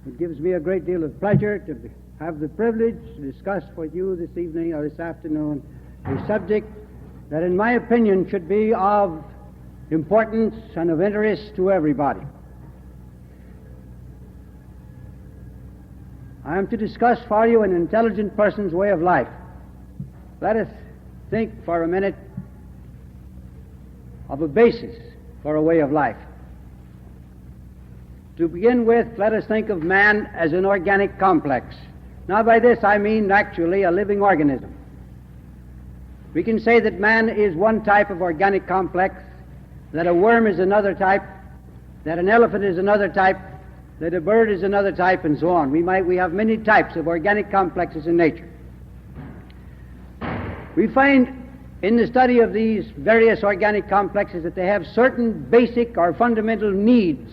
It gives me a great deal of pleasure to have the privilege to discuss with you this evening or this afternoon a subject that, in my opinion, should be of importance and of interest to everybody. I am to discuss for you an intelligent person's way of life. Let us think for a minute of a basis for a way of life. To begin with, let us think of man as an organic complex. Now, by this I mean actually a living organism. We can say that man is one type of organic complex, that a worm is another type, that an elephant is another type, that a bird is another type, and so on. We have many types of organic complexes in nature. We find in the study of these various organic complexes that they have certain basic or fundamental needs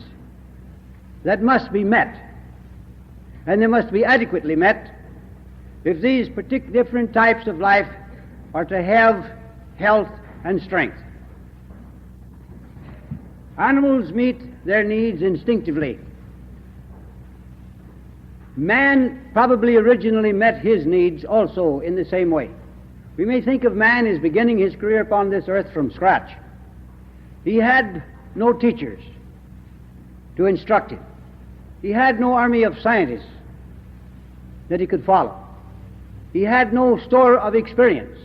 that must be met, and they must be adequately met if these different types of life are to have health and strength. Animals meet their needs instinctively. Man probably originally met his needs also in the same way. We may think of man as beginning his career upon this earth from scratch. He had no teachers to instruct him. He had no army of scientists that he could follow. He had no store of experience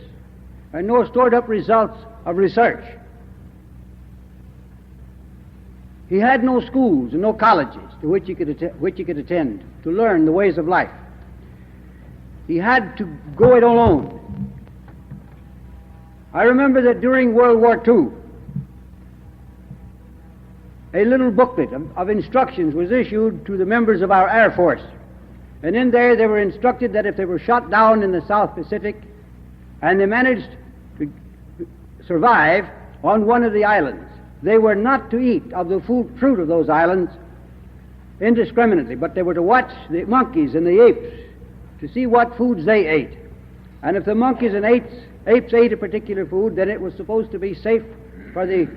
and no stored up results of research. He had no schools and no colleges to which he could attend to learn the ways of life. He had to go it alone. I remember that during World War II, a little booklet of instructions was issued to the members of our Air Force. And in there they were instructed that if they were shot down in the South Pacific and they managed to survive on one of the islands, they were not to eat of the fruit of those islands indiscriminately, but they were to watch the monkeys and the apes to see what foods they ate. And if the monkeys and apes ate a particular food, then it was supposed to be safe for the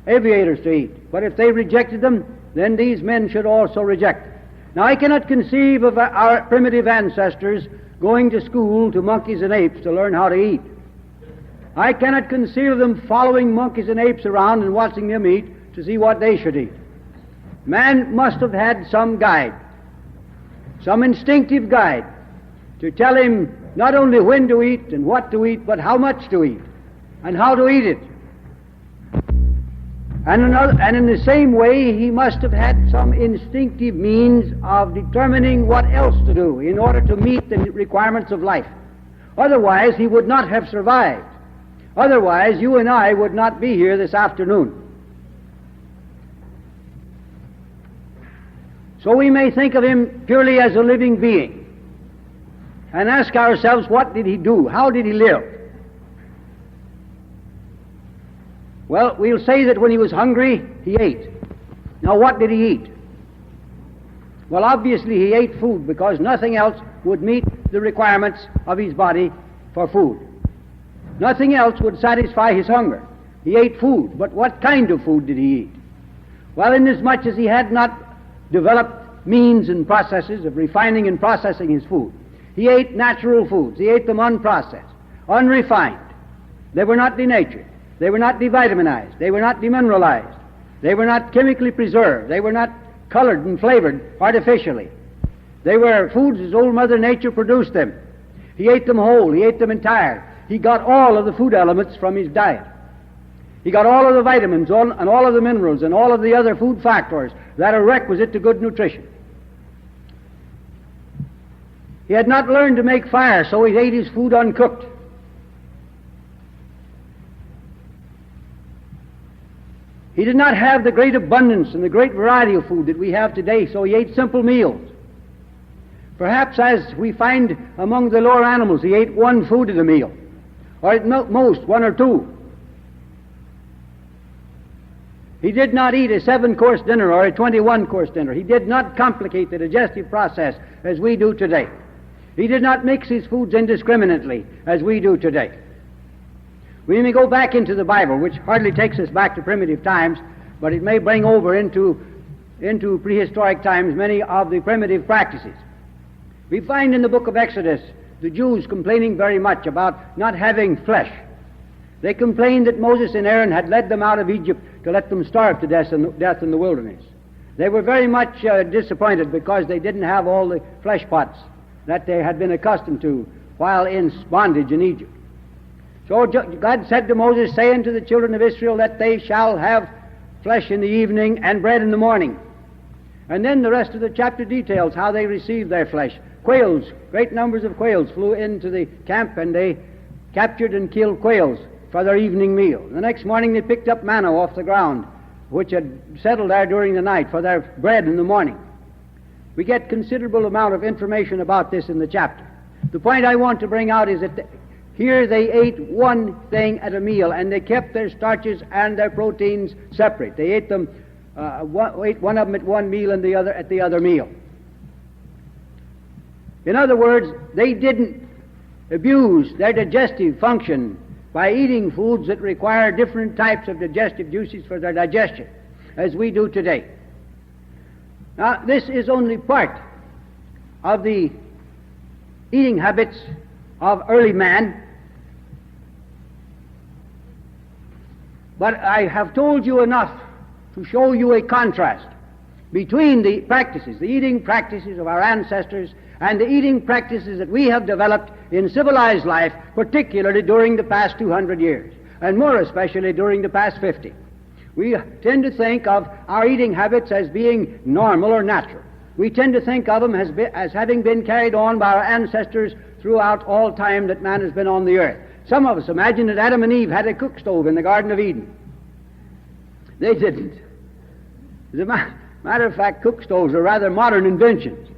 aviators to eat. But if they rejected them, then these men should also reject them. Now, I cannot conceive of our primitive ancestors going to school to monkeys and apes to learn how to eat. I cannot conceive of them following monkeys and apes around and watching them eat to see what they should eat. Man must have had some guide, some instinctive guide, to tell him not only when to eat and what to eat, but how much to eat and how to eat it. And in the same way, he must have had some instinctive means of determining what else to do in order to meet the requirements of life. Otherwise, he would not have survived. Otherwise, you and I would not be here this afternoon. So we may think of him purely as a living being and ask ourselves, what did he do? How did he live? Well, we'll say that when he was hungry, he ate. Now, what did he eat? Well, obviously he ate food because nothing else would meet the requirements of his body for food. Nothing else would satisfy his hunger. He ate food, but what kind of food did he eat? Well, inasmuch as he had not developed means and processes of refining and processing his food, he ate natural foods. He ate them unprocessed, unrefined. They were not denatured. They were not devitaminized. They were not demineralized. They were not chemically preserved. They were not colored and flavored artificially. They were foods as old Mother Nature produced them. He ate them whole. He ate them entire. He got all of the food elements from his diet. He got all of the vitamins and all of the minerals and all of the other food factors that are requisite to good nutrition. He had not learned to make fire, so he ate his food uncooked. He did not have the great abundance and the great variety of food that we have today, so he ate simple meals. Perhaps, as we find among the lower animals, he ate one food at a meal, or at most one or two. He did not eat a 7-course dinner or a 21-course dinner. He did not complicate the digestive process as we do today. He did not mix his foods indiscriminately as we do today. We may go back into the Bible, which hardly takes us back to primitive times, but it may bring over into into prehistoric times many of the primitive practices. We find in the book of Exodus the Jews complaining very much about not having flesh. They complained that Moses and Aaron had led them out of Egypt to let them starve to death in the wilderness. They were very much disappointed because they didn't have all the flesh pots that they had been accustomed to while in bondage in Egypt. So God said to Moses, "Say unto the children of Israel that they shall have flesh in the evening and bread in the morning." And then the rest of the chapter details how they received their flesh. Quails, great numbers of quails flew into the camp, and they captured and killed quails for their evening meal. The next morning they picked up manna off the ground, which had settled there during the night, for their bread in the morning. We get considerable amount of information about this in the chapter. The point I want to bring out is that here they ate one thing at a meal, and they kept their starches and their proteins separate. They ate them, ate one of them at one meal and the other at the other meal. In other words, they didn't abuse their digestive function by eating foods that require different types of digestive juices for their digestion, as we do today. Now, this is only part of the eating habits of early man, but I have told you enough to show you a contrast between the practices, the eating practices of our ancestors, and the eating practices that we have developed in civilized life, particularly during the past 200 years, and more especially during the past 50. We tend to think of our eating habits as being normal or natural. We tend to think of them as having been carried on by our ancestors throughout all time that man has been on the earth. Some of us imagine that Adam and Eve had a cook stove in the Garden of Eden. They didn't. As a matter of fact, cook stoves are rather modern inventions.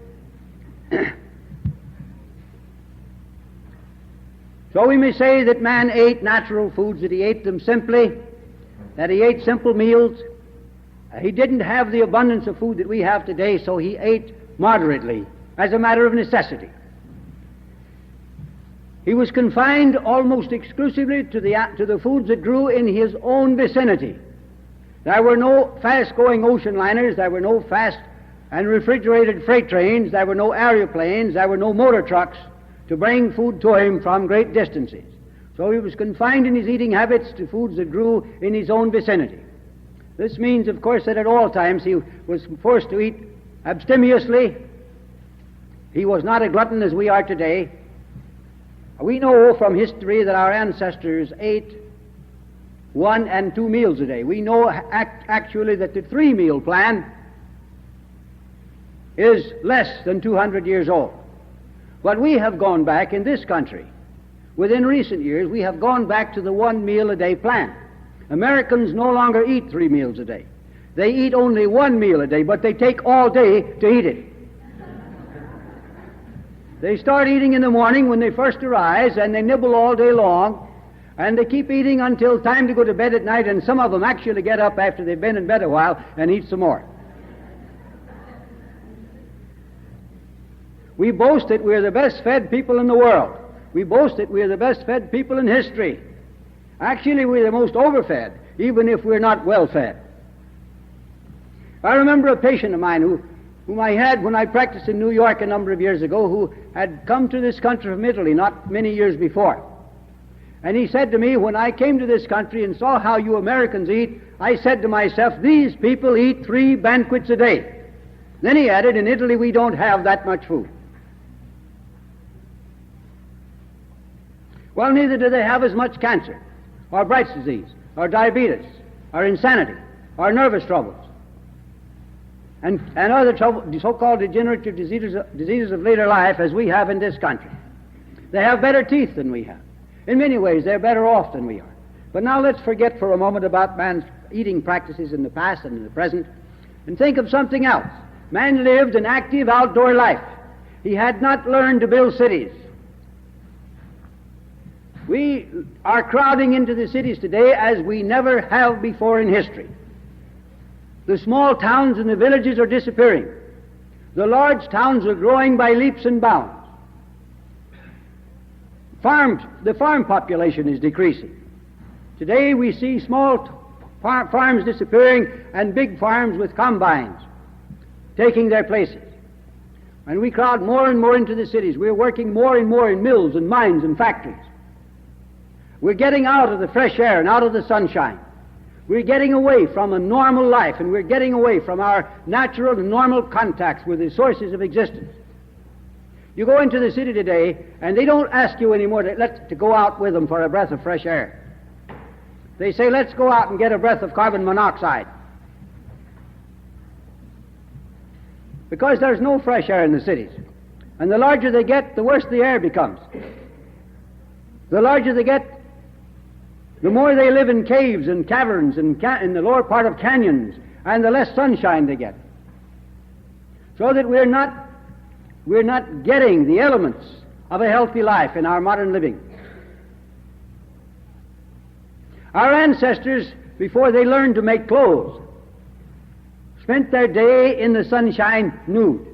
So we may say that man ate natural foods, that he ate them simply, that he ate simple meals. He didn't have the abundance of food that we have today, so he ate moderately as a matter of necessity. He was confined almost exclusively to the foods that grew in his own vicinity. There were no fast-going ocean liners, there were no fast and refrigerated freight trains, there were no aeroplanes, there were no motor trucks to bring food to him from great distances. So he was confined in his eating habits to foods that grew in his own vicinity. This means, of course, that at all times he was forced to eat abstemiously. He was not a glutton as we are today. We know from history that our ancestors ate 1 and 2 meals a day. We know actually that the 3-meal plan is less than 200 years old. But we have gone back in this country. Within recent years, we have gone back to the 1-meal-a-day plan. Americans no longer eat 3 meals a day. They eat only 1 meal a day, but they take all day to eat it. They start eating in the morning when they first arise, and they nibble all day long, and they keep eating until time to go to bed at night, and some of them actually get up after they've been in bed a while and eat some more. We boast that we're the best-fed people in the world. We boast that we're the best-fed people in history. Actually, we're the most overfed, even if we're not well-fed. I remember a patient of mine whom I had when I practiced in New York a number of years ago, who had come to this country from Italy not many years before. And he said to me, when I came to this country and saw how you Americans eat, I said to myself, these people eat 3 banquets a day. Then he added, in Italy we don't have that much food. Well, neither do they have as much cancer, or Bright's disease, or diabetes, or insanity, or nervous troubles, and other so-called degenerative diseases of later life as we have in this country. They have better teeth than we have. In many ways, they're better off than we are. But now let's forget for a moment about man's eating practices in the past and in the present, and think of something else. Man lived an active outdoor life. He had not learned to build cities. We are crowding into the cities today as we never have before in history. The small towns and the villages are disappearing. The large towns are growing by leaps and bounds. The farm population is decreasing. Today we see small farms disappearing and big farms with combines taking their places. And we crowd more and more into the cities. We're working more and more in mills and mines and factories. We're getting out of the fresh air and out of the sunshine. We're getting away from a normal life, and we're getting away from our natural and normal contacts with the sources of existence. You go into the city today, and they don't ask you anymore to go out with them for a breath of fresh air. They say, let's go out and get a breath of carbon monoxide. Because there's no fresh air in the cities. And the larger they get, the worse the air becomes. The larger they get, the more they live in caves and caverns and in the lower part of canyons, and the less sunshine they get. So that we're not getting the elements of a healthy life in our modern living. Our ancestors, before they learned to make clothes, spent their day in the sunshine nude.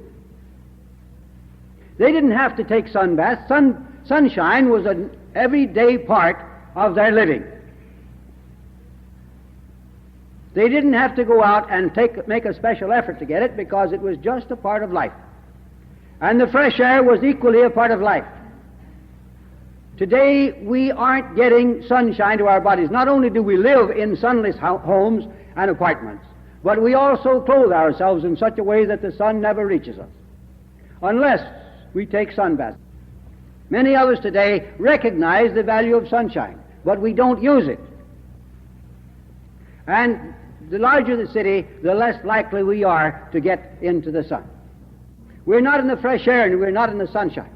They didn't have to take sun baths. Sunshine was an everyday part of their living. They didn't have to go out and make a special effort to get it, because it was just a part of life. And the fresh air was equally a part of life. Today, we aren't getting sunshine to our bodies. Not only do we live in sunless homes and apartments, but we also clothe ourselves in such a way that the sun never reaches us, unless we take sun baths. Many of us today recognize the value of sunshine, but we don't use it. And the larger the city, the less likely we are to get into the sun. We're not in the fresh air, and we're not in the sunshine.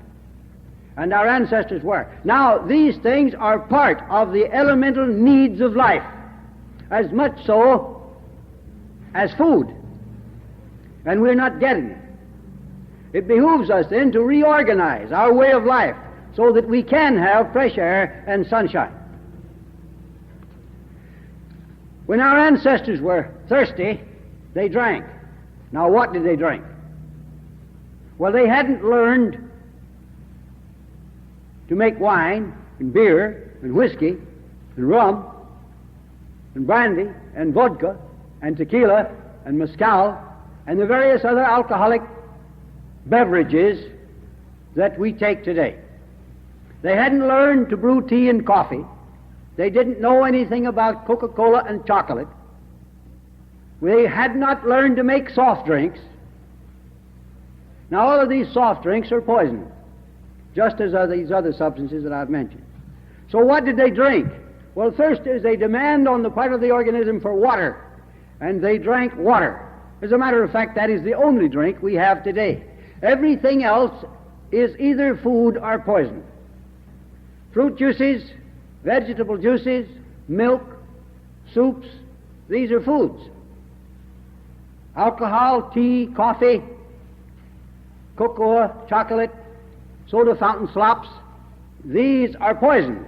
And our ancestors were. Now, these things are part of the elemental needs of life, as much so as food. And we're not getting it. It behooves us then to reorganize our way of life so that we can have fresh air and sunshine. When our ancestors were thirsty, they drank. Now, what did they drink? Well, they hadn't learned to make wine and beer and whiskey and rum and brandy and vodka and tequila and mezcal and the various other alcoholic beverages that we take today. They hadn't learned to brew tea and coffee. They didn't know anything about Coca-Cola and chocolate. They had not learned to make soft drinks. Now, all of these soft drinks are poisonous, just as are these other substances that I've mentioned. So what did they drink? Well, first is they demand on the part of the organism for water, and they drank water. As a matter of fact, that is the only drink we have today. Everything else is either food or poison. Fruit juices, vegetable juices, milk, soups, these are foods. Alcohol, tea, coffee, cocoa, chocolate, soda fountain slops, these are poisons.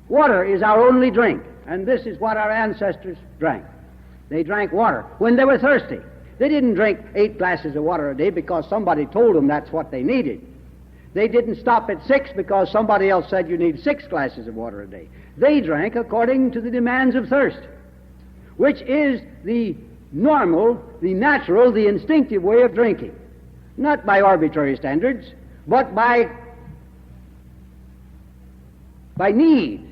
Water is our only drink, and this is what our ancestors drank. They drank water when they were thirsty. They didn't drink 8 glasses of water a day because somebody told them that's what they needed. They didn't stop at 6 because somebody else said you need 6 glasses of water a day. They drank according to the demands of thirst, which is the normal, the natural, the instinctive way of drinking. Not by arbitrary standards, but by need,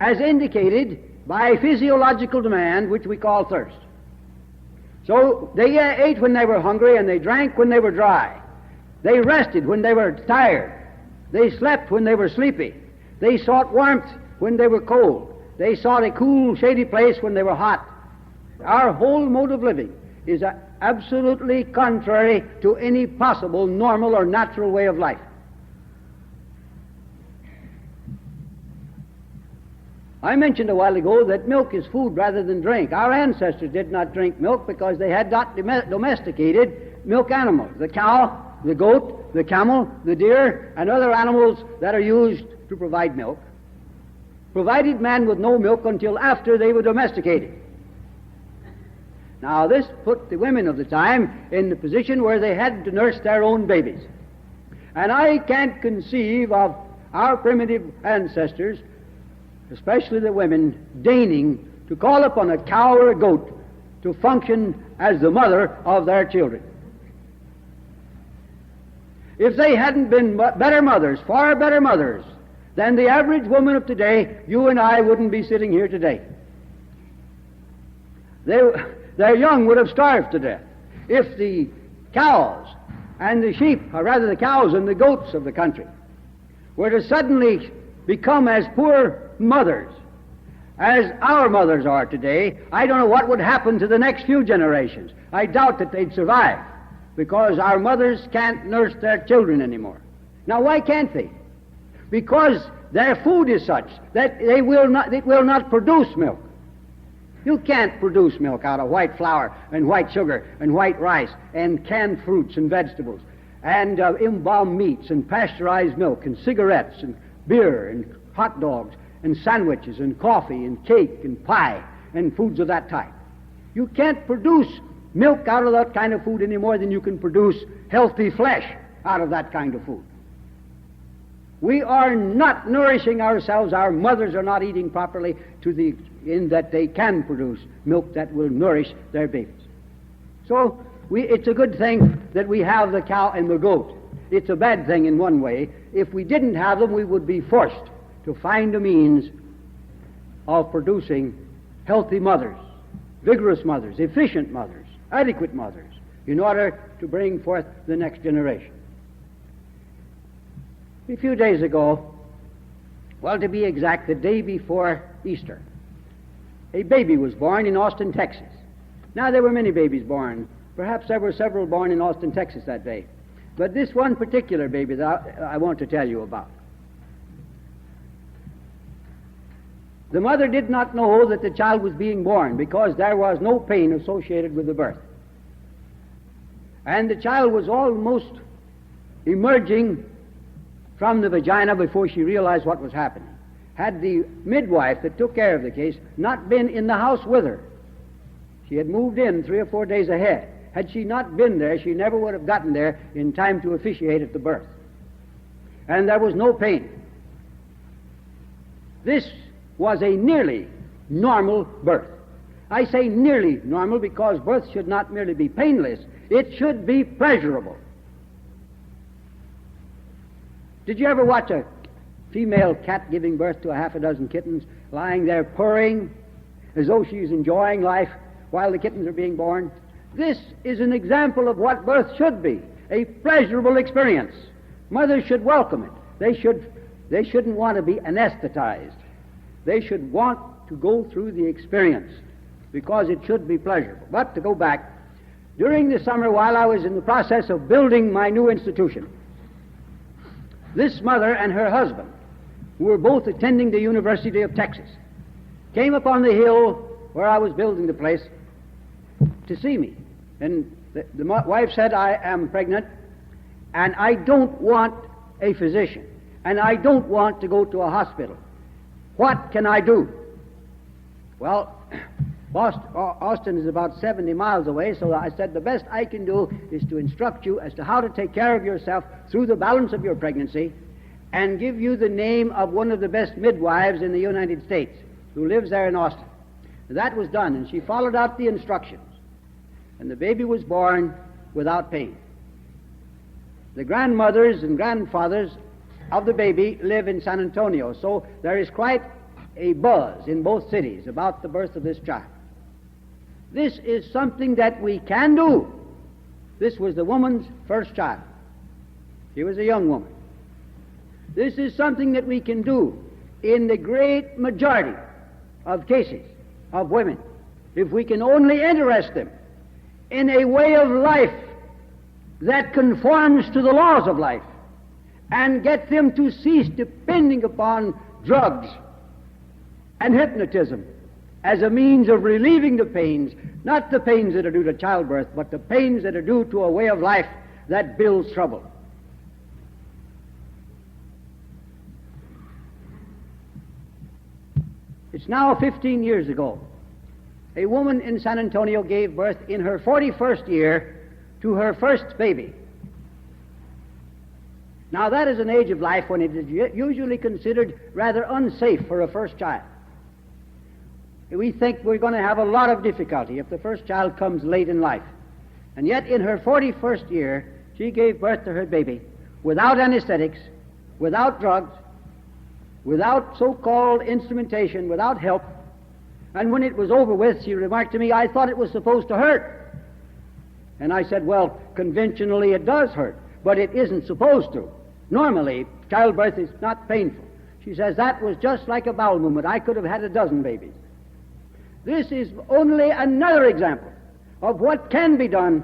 as indicated by physiological demand, which we call thirst. So they ate when they were hungry, and they drank when they were dry. They rested when they were tired. They slept when they were sleepy. They sought warmth when they were cold. They sought a cool, shady place when they were hot. Our whole mode of living is absolutely contrary to any possible normal or natural way of life. I mentioned a while ago that milk is food rather than drink. Our ancestors did not drink milk because they had not domesticated milk animals. The cow, the goat, the camel, the deer, and other animals that are used to provide milk, provided man with no milk until after they were domesticated. Now, this put the women of the time in the position where they had to nurse their own babies. And I can't conceive of our primitive ancestors, especially the women, deigning to call upon a cow or a goat to function as the mother of their children. If they hadn't been better mothers, far better mothers, than the average woman of today, you and I wouldn't be sitting here today. Their young would have starved to death if the cows and the sheep, or rather the cows and the goats of the country, were to suddenly become as poor mothers as our mothers are today. I don't know what would happen to the next few generations. I doubt that they'd survive, because our mothers can't nurse their children anymore. Now, why can't they? Because their food is such that it will not produce milk. You can't produce milk out of white flour and white sugar and white rice and canned fruits and vegetables and embalmed meats and pasteurized milk and cigarettes and beer and hot dogs and sandwiches and coffee and cake and pie and foods of that type. You can't produce milk out of that kind of food any more than you can produce healthy flesh out of that kind of food. We are not nourishing ourselves. Our mothers are not eating properly in that they can produce milk that will nourish their babies. So it's a good thing that we have the cow and the goat. It's a bad thing in one way. If we didn't have them, we would be forced to find a means of producing healthy mothers, vigorous mothers, efficient mothers, adequate mothers, in order to bring forth the next generation. A few days ago, well, to be exact, the day before Easter, a baby was born in Austin, Texas. Now, there were many babies born. Perhaps there were several born in Austin, Texas that day. But this one particular baby that I want to tell you about. The mother did not know that the child was being born because there was no pain associated with the birth. And the child was almost emerging from the vagina before she realized what was happening. Had the midwife that took care of the case not been in the house with her, she had moved in 3 or 4 days ahead. Had she not been there, she never would have gotten there in time to officiate at the birth. And there was no pain. This was a nearly normal birth. I say nearly normal because birth should not merely be painless, it should be pleasurable. Did you ever watch a female cat giving birth to a half a dozen kittens, lying there purring as though she's enjoying life while the kittens are being born? This is an example of what birth should be, a pleasurable experience. Mothers should welcome it. They shouldn't want to be anesthetized. They should want to go through the experience because it should be pleasurable. But to go back, during the summer while I was in the process of building my new institution, this mother and her husband, who were both attending the University of Texas, came upon the hill where I was building the place to see me. And the wife said, I am pregnant, and I don't want a physician, and I don't want to go to a hospital. What can I do? Well, Austin is about 70 miles away, so I said the best I can do is to instruct you as to how to take care of yourself through the balance of your pregnancy and give you the name of one of the best midwives in the United States who lives there in Austin. That was done, and she followed out the instructions, and the baby was born without pain. The grandmothers and grandfathers of the baby live in San Antonio, so there is quite a buzz in both cities about the birth of this child. This is something that we can do. This was the woman's first child. She was a young woman. This is something that we can do in the great majority of cases of women, if we can only interest them in a way of life that conforms to the laws of life and get them to cease depending upon drugs and hypnotism as a means of relieving the pains, not the pains that are due to childbirth, but the pains that are due to a way of life that builds trouble. It's now 15 years ago. A woman in San Antonio gave birth in her 41st year to her first baby. Now that is an age of life when it is usually considered rather unsafe for a first child. we think we're going to have a lot of difficulty if the first child comes late in life. And yet in her 41st year, she gave birth to her baby without anesthetics, without drugs, without so-called instrumentation, without help. And when it was over with, she remarked to me, "I thought it was supposed to hurt." And I said, "Well, conventionally it does hurt, but it isn't supposed to. Normally, childbirth is not painful." She says, "That was just like a bowel movement. I could have had a dozen babies." This is only another example of what can be done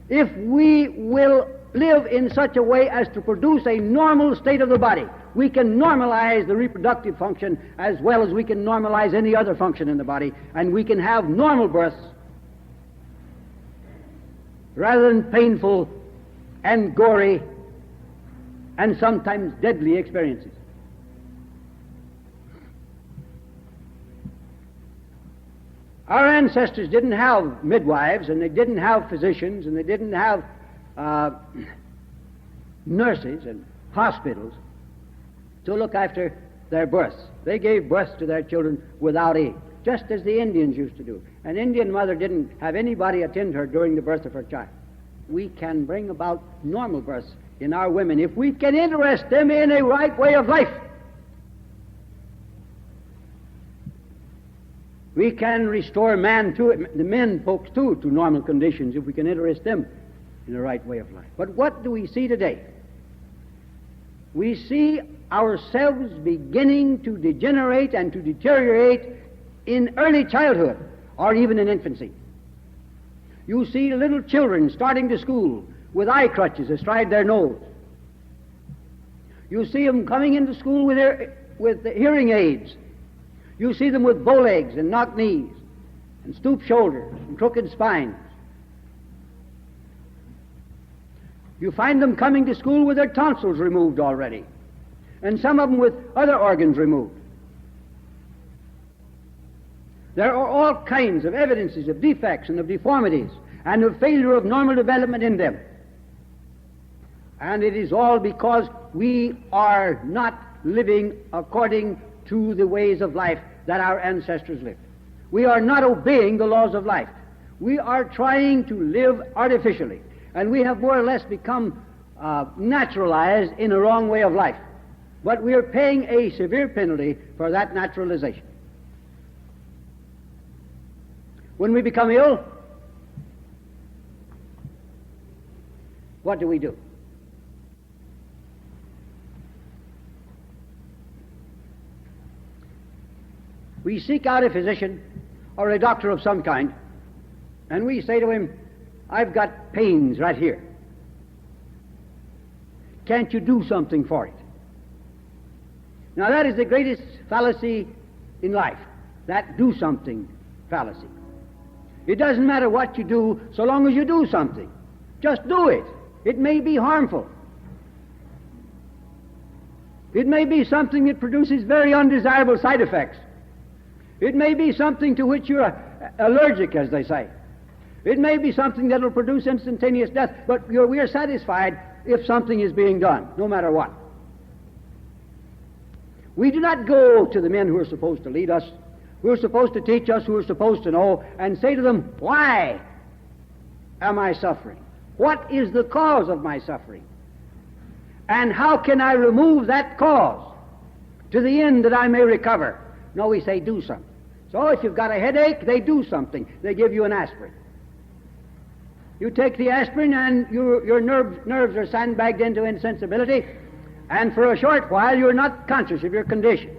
if we will live in such a way as to produce a normal state of the body. We can normalize the reproductive function as well as we can normalize any other function in the body, and we can have normal births rather than painful and gory and sometimes deadly experiences. Our ancestors didn't have midwives, and they didn't have physicians, and they didn't have nurses and hospitals to look after their births. They gave birth to their children without aid, just as the Indians used to do. An Indian mother didn't have anybody attend her during the birth of her child. We can bring about normal births in our women if we can interest them in a right way of life. We can restore man to it, the men folks too, to normal conditions if we can interest them in the right way of life. But what do we see today? We see ourselves beginning to degenerate and to deteriorate in early childhood or even in infancy. You see little children starting to school with eye crutches astride their nose. You see them coming into school with hearing aids. You see them with bow legs and knock knees and stoop shoulders and crooked spines. You find them coming to school with their tonsils removed already, and some of them with other organs removed. There are all kinds of evidences of defects and of deformities and of failure of normal development in them. And it is all because we are not living according to the ways of life that our ancestors lived. We are not obeying the laws of life. We are trying to live artificially, and we have more or less become naturalized in a wrong way of life. But we are paying a severe penalty for that naturalization. When we become ill, what do? We seek out a physician or a doctor of some kind, and we say to him, "I've got pains right here. Can't you do something for it?" Now that is the greatest fallacy in life, that do something fallacy. It doesn't matter what you do so long as you do something. Just do it. It may be harmful. It may be something that produces very undesirable side effects. It may be something to which you're allergic, as they say. It may be something that will produce instantaneous death, but we are satisfied if something is being done, no matter what. We do not go to the men who are supposed to lead us, who are supposed to teach us, who are supposed to know, and say to them, "Why am I suffering? What is the cause of my suffering? And how can I remove that cause to the end that I may recover?" No, we say, "Do something." So if you've got a headache, they do something. They give you an aspirin. You take the aspirin and your nerves are sandbagged into insensibility, and for a short while you're not conscious of your condition.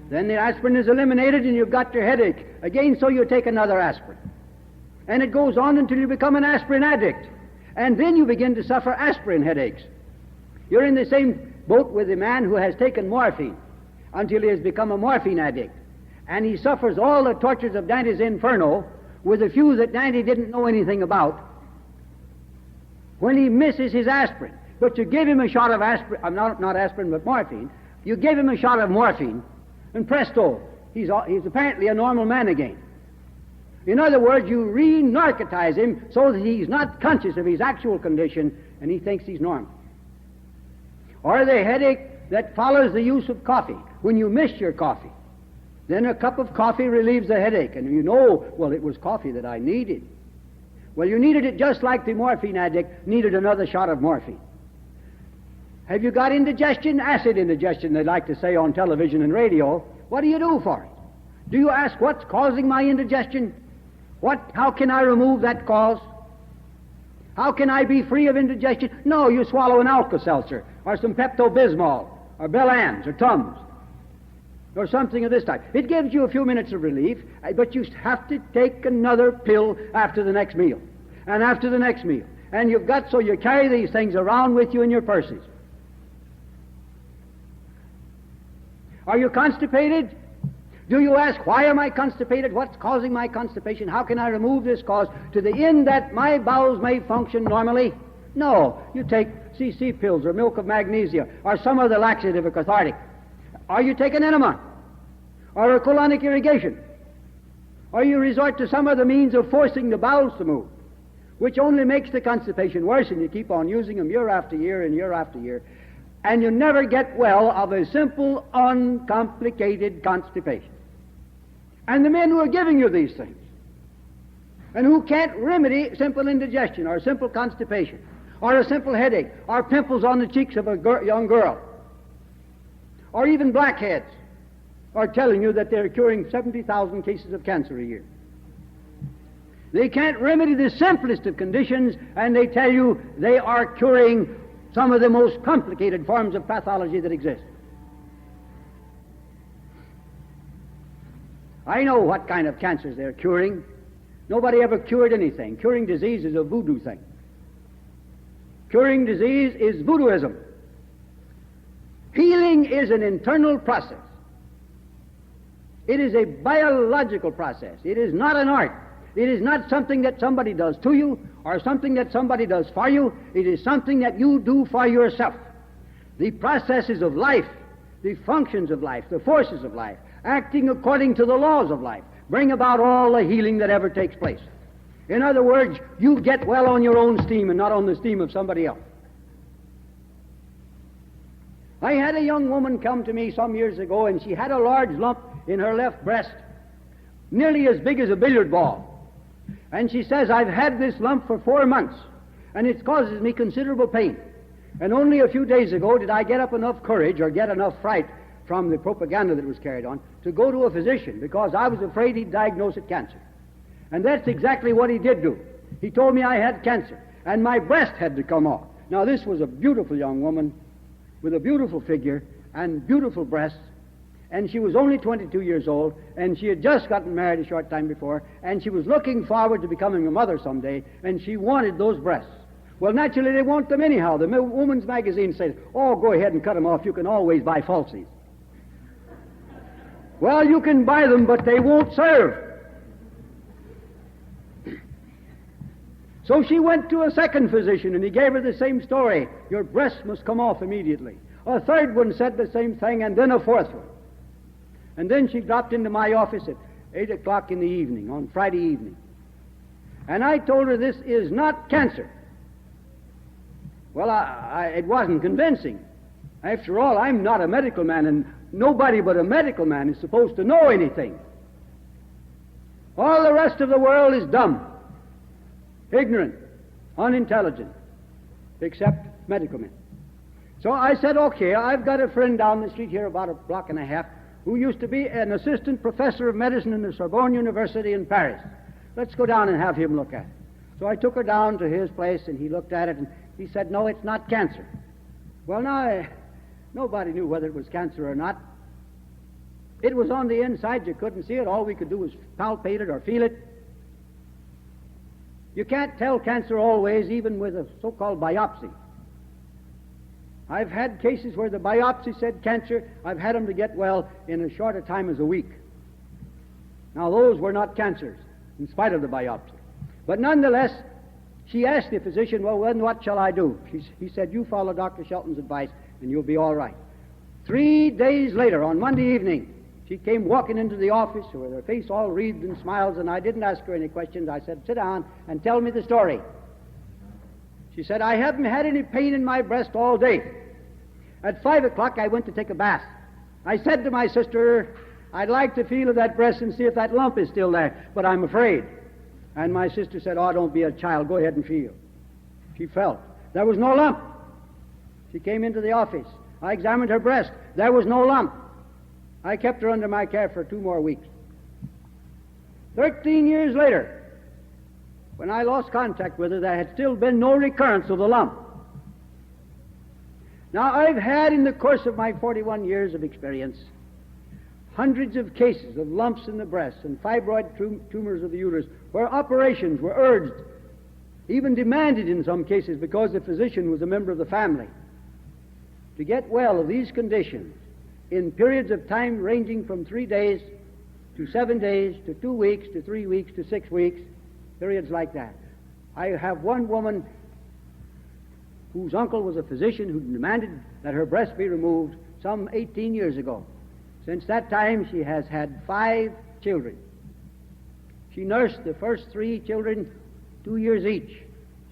Then the aspirin is eliminated and you've got your headache again, so you take another aspirin. And it goes on until you become an aspirin addict. And then you begin to suffer aspirin headaches. You're in the same boat with the man who has taken morphine until he has become a morphine addict. And he suffers all the tortures of Dante's Inferno with a few that Dante didn't know anything about when he misses his aspirin. But you give him a shot of aspirin, not aspirin, but morphine. You give him a shot of morphine, and presto, he's apparently a normal man again. In other words, you re-narcotize him so that he's not conscious of his actual condition, and he thinks he's normal. Or the headache that follows the use of coffee. When you miss your coffee, Then a cup of coffee relieves the headache, and you know, well, it was coffee that I needed. Well, you needed it just like the morphine addict needed another shot of morphine. Have you got indigestion? Acid indigestion, they like to say on television and radio. What do you do for it? Do you ask what's causing my indigestion? How can I remove that cause? How can I be free of indigestion? No, you swallow an Alka-Seltzer, or some Pepto-Bismol, or Bellams, or Tums, or something of this type. It gives you a few minutes of relief, but you have to take another pill after the next meal, and after the next meal. And you carry these things around with you in your purses. Are you constipated? Do you ask, why am I constipated? What's causing my constipation? How can I remove this cause to the end that my bowels may function normally? No. You take CC pills or milk of magnesia or some other laxative or cathartic. Or you take an enema or a colonic irrigation. Or you resort to some other means of forcing the bowels to move, which only makes the constipation worse, and you keep on using them year after year and year after year. And you never get well of a simple, uncomplicated constipation. And the men who are giving you these things, and who can't remedy simple indigestion, or simple constipation, or a simple headache, or pimples on the cheeks of a young girl, or even blackheads, are telling you that they're curing 70,000 cases of cancer a year. They can't remedy the simplest of conditions, and they tell you they are curing some of the most complicated forms of pathology that exist. I know what kind of cancers they're curing. Nobody ever cured anything. Curing disease is a voodoo thing. Curing disease is voodooism. Healing is an internal process. It is a biological process. It is not an art. It is not something that somebody does to you or something that somebody does for you. It is something that you do for yourself. The processes of life, the functions of life, the forces of life, acting according to the laws of life, bring about all the healing that ever takes place. In other words, you get well on your own steam and not on the steam of somebody else. I had a young woman come to me some years ago, and she had a large lump in her left breast, nearly as big as a billiard ball. And she says, I've had this lump for 4 months, and it causes me considerable pain. And only a few days ago did I get up enough courage or get enough fright from the propaganda that was carried on to go to a physician, because I was afraid he'd diagnose it cancer. And that's exactly what he did do. He told me I had cancer, and my breast had to come off. Now, this was a beautiful young woman with a beautiful figure and beautiful breasts, and she was only 22 years old, and she had just gotten married a short time before, and she was looking forward to becoming a mother someday, and she wanted those breasts. Well, naturally, they want them anyhow. The Woman's Magazine says, oh, go ahead and cut them off. You can always buy falsies. Well, you can buy them, but they won't serve. So she went to a second physician, and he gave her the same story. Your breasts must come off immediately. A third one said the same thing, and then a fourth one. And then she dropped into my office at 8 o'clock in the evening, on Friday evening. And I told her this is not cancer. Well, it wasn't convincing. After all, I'm not a medical man, and nobody but a medical man is supposed to know anything. All the rest of the world is dumb, ignorant, unintelligent, except medical men. So I said, okay, I've got a friend down the street here about a block and a half who used to be an assistant professor of medicine in the Sorbonne University in Paris. Let's go down and have him look at it. So I took her down to his place, and he looked at it, and he said, no, it's not cancer. Well, now, nobody knew whether it was cancer or not. It was on the inside. You couldn't see it. All we could do was palpate it or feel it. You can't tell cancer always, even with a so-called biopsy. I've had cases where the biopsy said cancer. I've had them to get well in as short a time as a week. Now, those were not cancers, in spite of the biopsy. But nonetheless, she asked the physician, well, then what shall I do? He said, you follow Dr. Shelton's advice, and you'll be all right. 3 days later, on Monday evening, she came walking into the office with her face all wreathed in smiles, and I didn't ask her any questions. I said, sit down and tell me the story. She said, I haven't had any pain in my breast all day. At 5 o'clock, I went to take a bath. I said to my sister, I'd like to feel of that breast and see if that lump is still there, but I'm afraid. And my sister said, oh, don't be a child, go ahead and feel. She felt. There was no lump. She came into the office. I examined her breast. There was no lump. I kept her under my care for 2 more weeks. 13 years later, when I lost contact with her, there had still been no recurrence of the lump. Now, I've had, in the course of my 41 years of experience, hundreds of cases of lumps in the breast and fibroid tumors of the uterus where operations were urged, even demanded in some cases because the physician was a member of the family. To get well of these conditions in periods of time ranging from 3 days to 7 days to 2 weeks to 3 weeks to 6 weeks, periods like that. I have one woman whose uncle was a physician who demanded that her breast be removed some 18 years ago. Since that time, she has had 5 children. She nursed the first 3 children 2 years each.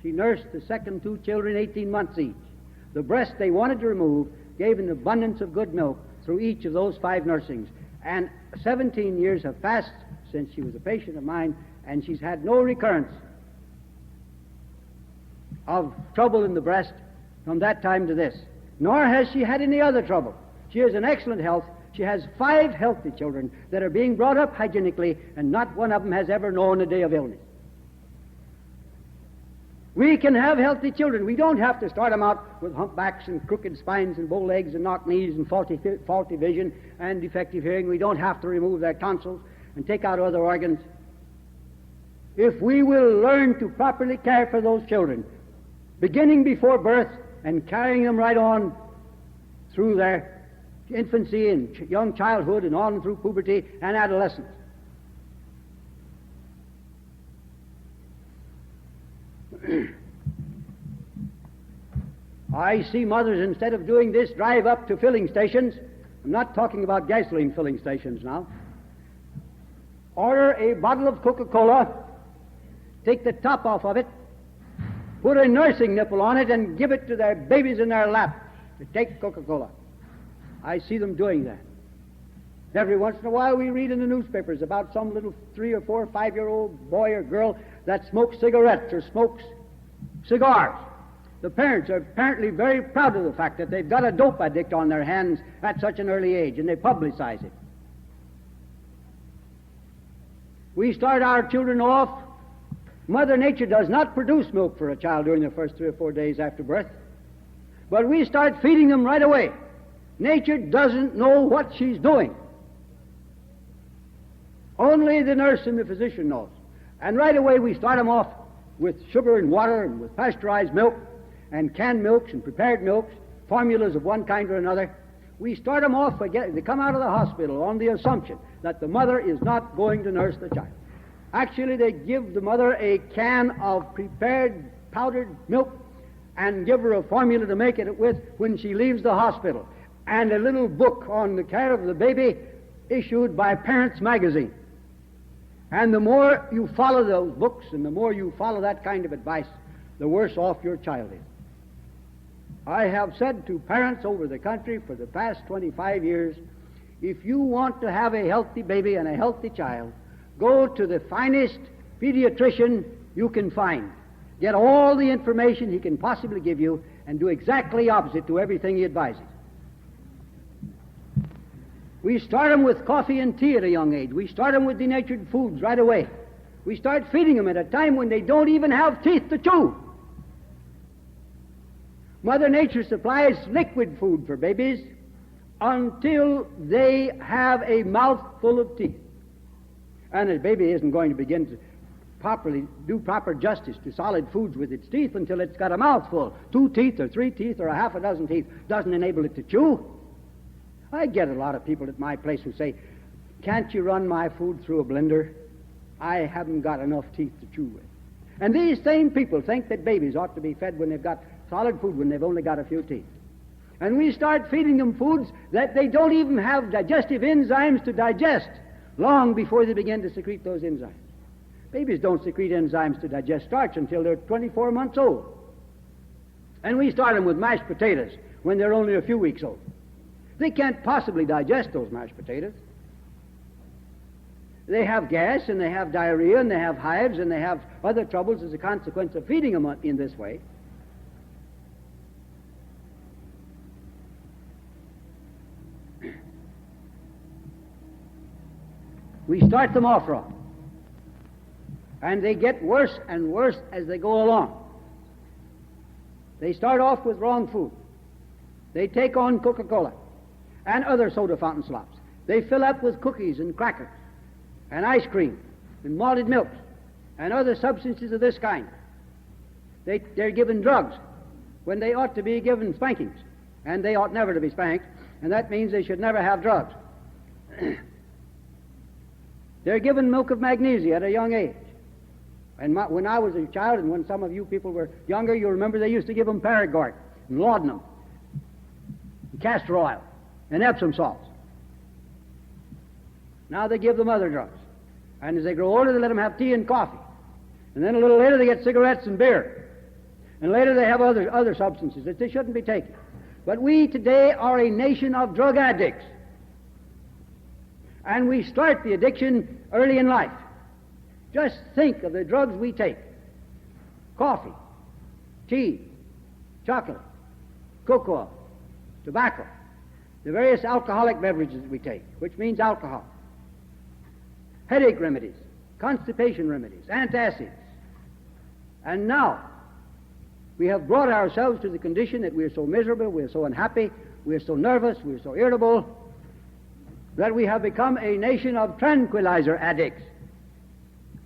She nursed the second 2 children 18 months each. The breast they wanted to remove gave an abundance of good milk through each of those 5 nursings. And 17 years have passed since she was a patient of mine, and she's had no recurrence of trouble in the breast from that time to this. Nor has she had any other trouble. She is in excellent health. She has 5 healthy children that are being brought up hygienically, and not one of them has ever known a day of illness. We can have healthy children. We don't have to start them out with humpbacks and crooked spines and bow legs and knock knees and faulty vision and defective hearing. We don't have to remove their tonsils and take out other organs. If we will learn to properly care for those children, beginning before birth and carrying them right on through their infancy and young childhood and on through puberty and adolescence. I see mothers, instead of doing this, drive up to filling stations. I'm not talking about gasoline filling stations now. Order a bottle of Coca-Cola, take the top off of it, put a nursing nipple on it, and give it to their babies in their lap to take Coca-Cola. I see them doing that. Every once in a while we read in the newspapers about some little 3 or 4 or 5-year-old boy or girl that smokes cigarettes or smokes cigars. The parents are apparently very proud of the fact that they've got a dope addict on their hands at such an early age, and they publicize it. We start our children off. Mother Nature does not produce milk for a child during the first 3 or 4 days after birth, but we start feeding them right away. Nature doesn't know what she's doing. Only the nurse and the physician knows. And right away we start them off with sugar and water and with pasteurized milk and canned milks and prepared milks, formulas of one kind or another. We start them off, they come out of the hospital on the assumption that the mother is not going to nurse the child. Actually, they give the mother a can of prepared powdered milk and give her a formula to make it with when she leaves the hospital, and a little book on the care of the baby issued by Parents Magazine. And the more you follow those books and the more you follow that kind of advice, the worse off your child is. I have said to parents over the country for the past 25 years, if you want to have a healthy baby and a healthy child, go to the finest pediatrician you can find. Get all the information he can possibly give you and do exactly opposite to everything he advises. We start them with coffee and tea at a young age. We start them with denatured foods right away. We start feeding them at a time when they don't even have teeth to chew. Mother Nature supplies liquid food for babies until they have a mouthful of teeth. And a baby isn't going to begin to do proper justice to solid foods with its teeth until it's got a mouthful. 2 teeth or 3 teeth or a half a dozen teeth doesn't enable it to chew. I get a lot of people at my place who say, can't you run my food through a blender? I haven't got enough teeth to chew with. And these same people think that babies ought to be fed when they've got solid food when they've only got a few teeth. And we start feeding them foods that they don't even have digestive enzymes to digest long before they begin to secrete those enzymes. Babies don't secrete enzymes to digest starch until they're 24 months old. And we start them with mashed potatoes when they're only a few weeks old. They can't possibly digest those mashed potatoes. They have gas, and they have diarrhea, and they have hives, and they have other troubles as a consequence of feeding them in this way. We start them off wrong, and they get worse and worse as they go along. They start off with wrong food. They take on Coca-Cola and other soda fountain slops. They fill up with cookies and crackers and ice cream and malted milks and other substances of this kind. They're given drugs when they ought to be given spankings, and they ought never to be spanked, and that means they should never have drugs. They're given milk of magnesia at a young age. And when I was a child, and when some of you people were younger, you remember they used to give them Paragard and laudanum, and castor oil, and Epsom salts. Now they give them other drugs. And as they grow older, they let them have tea and coffee. And then a little later, they get cigarettes and beer. And later they have other substances that they shouldn't be taking. But we today are a nation of drug addicts. And we start the addiction early in life. Just think of the drugs we take: coffee, tea, chocolate, cocoa, tobacco, the various alcoholic beverages we take, which means alcohol, headache remedies, constipation remedies, antacids. And now we have brought ourselves to the condition that we are so miserable, we are so unhappy, we are so nervous, we are so irritable, that we have become a nation of tranquilizer addicts.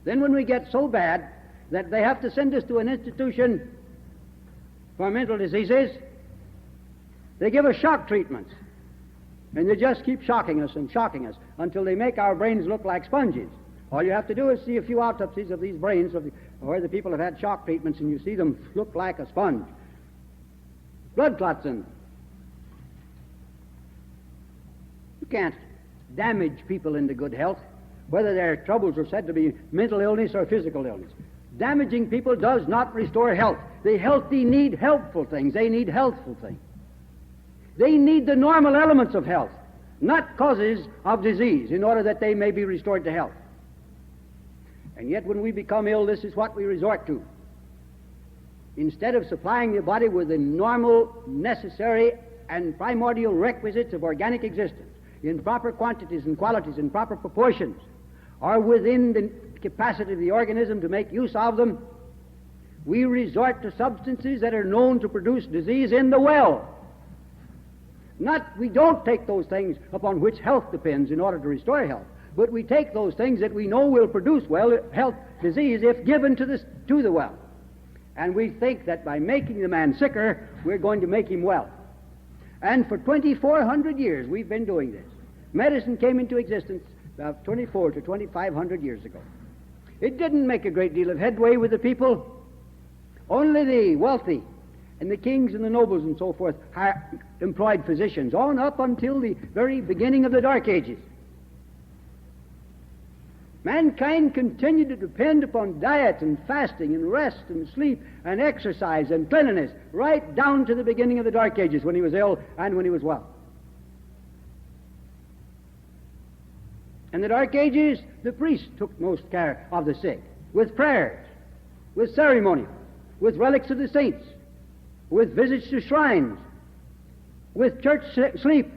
Then when we get so bad that they have to send us to an institution for mental diseases, they give us shock treatments. And they just keep shocking us until they make our brains look like sponges. All you have to do is see a few autopsies of these brains where the people have had shock treatments, and you see them look like a sponge. Blood clots in them. You can't damage people into good health, whether their troubles are said to be mental illness or physical illness. Damaging people does not restore health. The healthy need helpful things. They need healthful things. They need the normal elements of health, not causes of disease, in order that they may be restored to health. And yet when we become ill, this is what we resort to. Instead of supplying the body with the normal, necessary, and primordial requisites of organic existence, in proper quantities and qualities, in proper proportions, or within the capacity of the organism to make use of them, we resort to substances that are known to produce disease in the well. We don't take those things upon which health depends in order to restore health, but we take those things that we know will produce disease if given to the well. And we think that by making the man sicker, we're going to make him well. And for 2,400 years we've been doing this. Medicine came into existence about 2,400 to 2,500 years ago. It didn't make a great deal of headway with the people. Only the wealthy and the kings and the nobles and so forth employed physicians on up until the very beginning of the Dark Ages. Mankind continued to depend upon diet and fasting and rest and sleep and exercise and cleanliness right down to the beginning of the Dark Ages, when he was ill and when he was well. In the Dark Ages, the priests took most care of the sick, with prayers, with ceremony, with relics of the saints, with visits to shrines, with church sleep.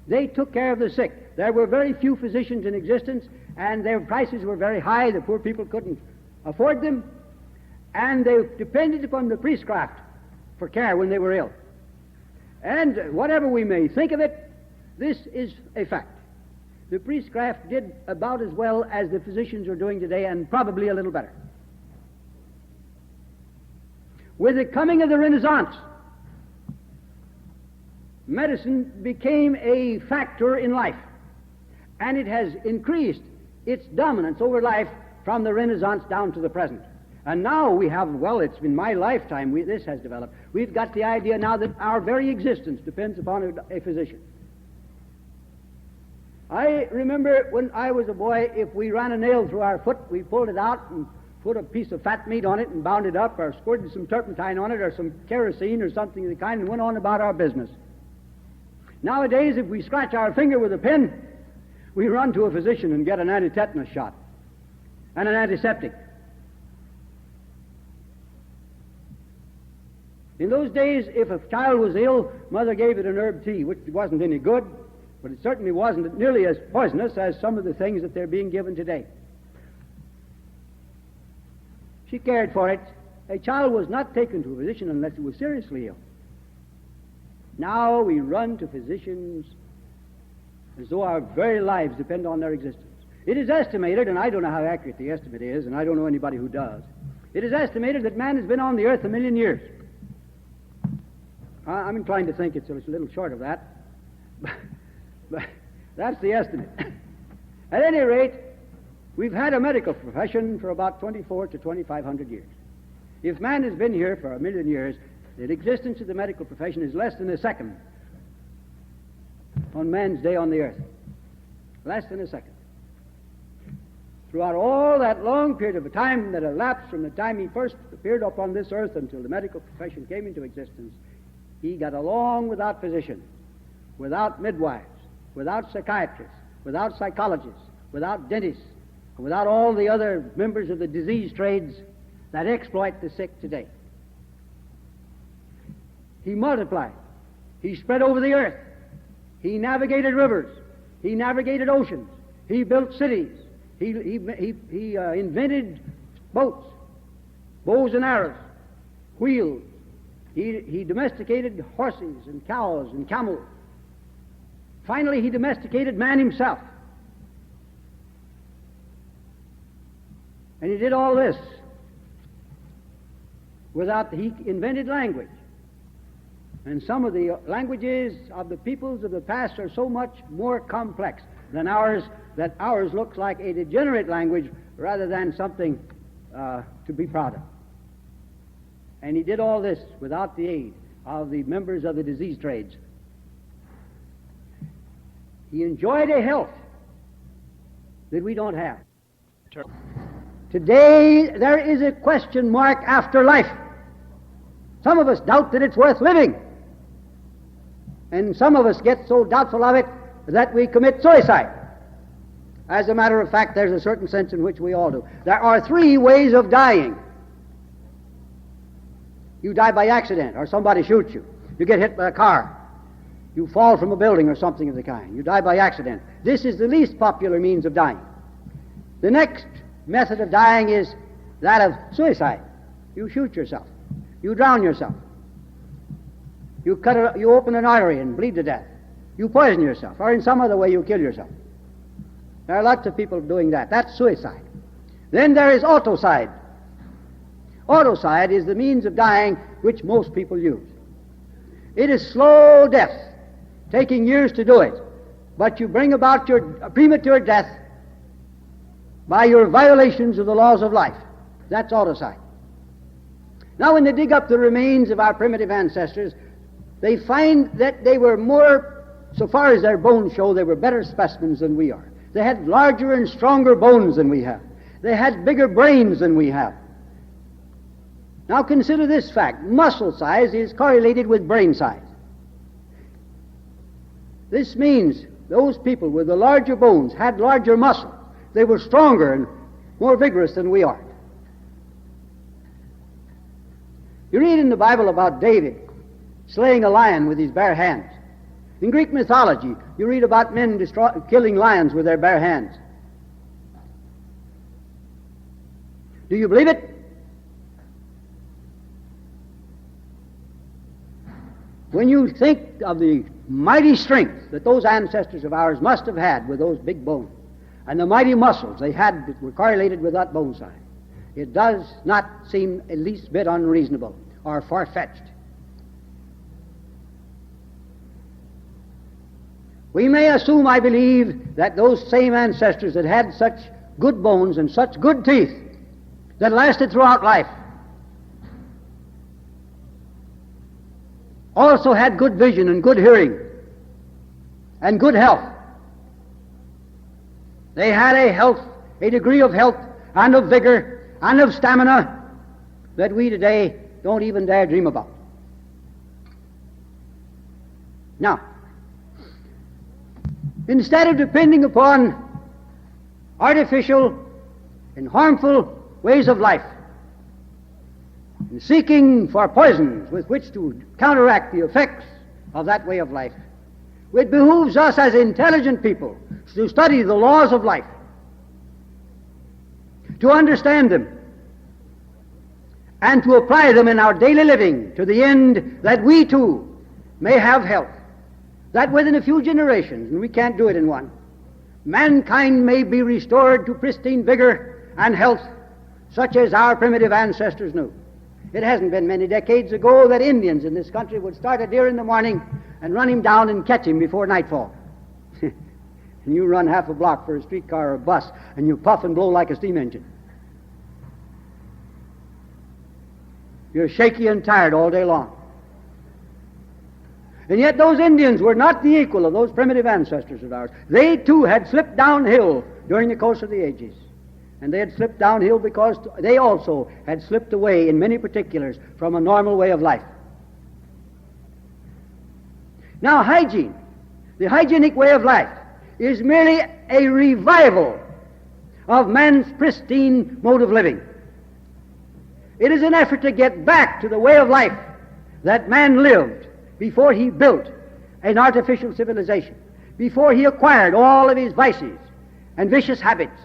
They took care of the sick. There were very few physicians in existence, and their prices were very high. The poor people couldn't afford them, and they depended upon the priestcraft for care when they were ill. And whatever we may think of it, this is a fact. The priestcraft did about as well as the physicians are doing today, and probably a little better. With the coming of the Renaissance, medicine became a factor in life, and it has increased its dominance over life from the Renaissance down to the present. And now we have, it's in my lifetime this has developed. We've got the idea now that our very existence depends upon a physician. I remember when I was a boy, if we ran a nail through our foot, we pulled it out and put a piece of fat meat on it and bound it up, or squirted some turpentine on it, or some kerosene or something of the kind, and went on about our business. Nowadays, if we scratch our finger with a pin, We run to a physician and get an anti-tetanus shot and an antiseptic. In those days, if a child was ill, mother gave it an herb tea, which wasn't any good, but it certainly wasn't nearly as poisonous as some of the things that they're being given today. She cared for it. A child was not taken to a physician unless it was seriously ill. Now we run to physicians as though our very lives depend on their existence. It is estimated, and I don't know how accurate the estimate is, and I don't know anybody who does, it is estimated that man has been on the earth 1,000,000 years. I'm inclined to think it's a little short of that, but that's the estimate. At any rate, we've had a medical profession for about 2,400 to 2,500 years. If man has been here for 1,000,000 years, the existence of the medical profession is less than a second on man's day on the earth. Less than a second. Throughout all that long period of time that elapsed from the time he first appeared upon this earth until the medical profession came into existence, he got along without physicians, without midwives, without psychiatrists, without psychologists, without dentists, and without all the other members of the disease trades that exploit the sick today. He multiplied. He spread over the earth. He navigated rivers. He navigated oceans. He built cities. He invented boats, bows and arrows, wheels. He domesticated horses and cows and camels. Finally, he domesticated man himself. And he did all this he invented language. And some of the languages of the peoples of the past are so much more complex than ours that ours looks like a degenerate language rather than something to be proud of. And he did all this without the aid of the members of the disease trades. He enjoyed a health that we don't have. Today, there is a question mark after life. Some of us doubt that it's worth living. And some of us get so doubtful of it that we commit suicide. As a matter of fact, there's a certain sense in which we all do. There are 3 ways of dying. You die by accident, or somebody shoots you. You get hit by a car. You fall from a building or something of the kind. You die by accident. This is the least popular means of dying. The next method of dying is that of suicide. You shoot yourself. You drown yourself. You open an artery and bleed to death. You poison yourself, or in some other way you kill yourself. There are lots of people doing that. That's suicide. Then there is autocide. Autocide is the means of dying which most people use. It is slow death, taking years to do it, but you bring about your premature death by your violations of the laws of life. That's autocide. Now, when they dig up the remains of our primitive ancestors, they find that they were more, so far as their bones show, they were better specimens than we are. They had larger and stronger bones than we have. They had bigger brains than we have. Now consider this fact. Muscle size is correlated with brain size. This means those people with the larger bones had larger muscle. They were stronger and more vigorous than we are. You read in the Bible about David slaying a lion with his bare hands. In Greek mythology, you read about men killing lions with their bare hands. Do you believe it? When you think of the mighty strength that those ancestors of ours must have had with those big bones, and the mighty muscles they had that were correlated with that bone size, it does not seem at least bit unreasonable or far-fetched. We may assume, I believe, that those same ancestors that had such good bones and such good teeth that lasted throughout life also had good vision and good hearing and good health. They had a degree of health and of vigor and of stamina that we today don't even dare dream about. instead of depending upon artificial and harmful ways of life, and seeking for poisons with which to counteract the effects of that way of life, it behooves us as intelligent people to study the laws of life, to understand them, and to apply them in our daily living to the end that we too may have health, that within a few generations, and we can't do it in one, mankind may be restored to pristine vigor and health such as our primitive ancestors knew. It hasn't been many decades ago that Indians in this country would start a deer in the morning and run him down and catch him before nightfall. And you run half a block for a streetcar or a bus, and you puff and blow like a steam engine. You're shaky and tired all day long. And yet those Indians were not the equal of those primitive ancestors of ours. They too had slipped downhill during the course of the ages. And they had slipped downhill because they also had slipped away in many particulars from a normal way of life. Now hygiene, the hygienic way of life, is merely a revival of man's pristine mode of living. It is an effort to get back to the way of life that man lived before he built an artificial civilization, before he acquired all of his vices and vicious habits,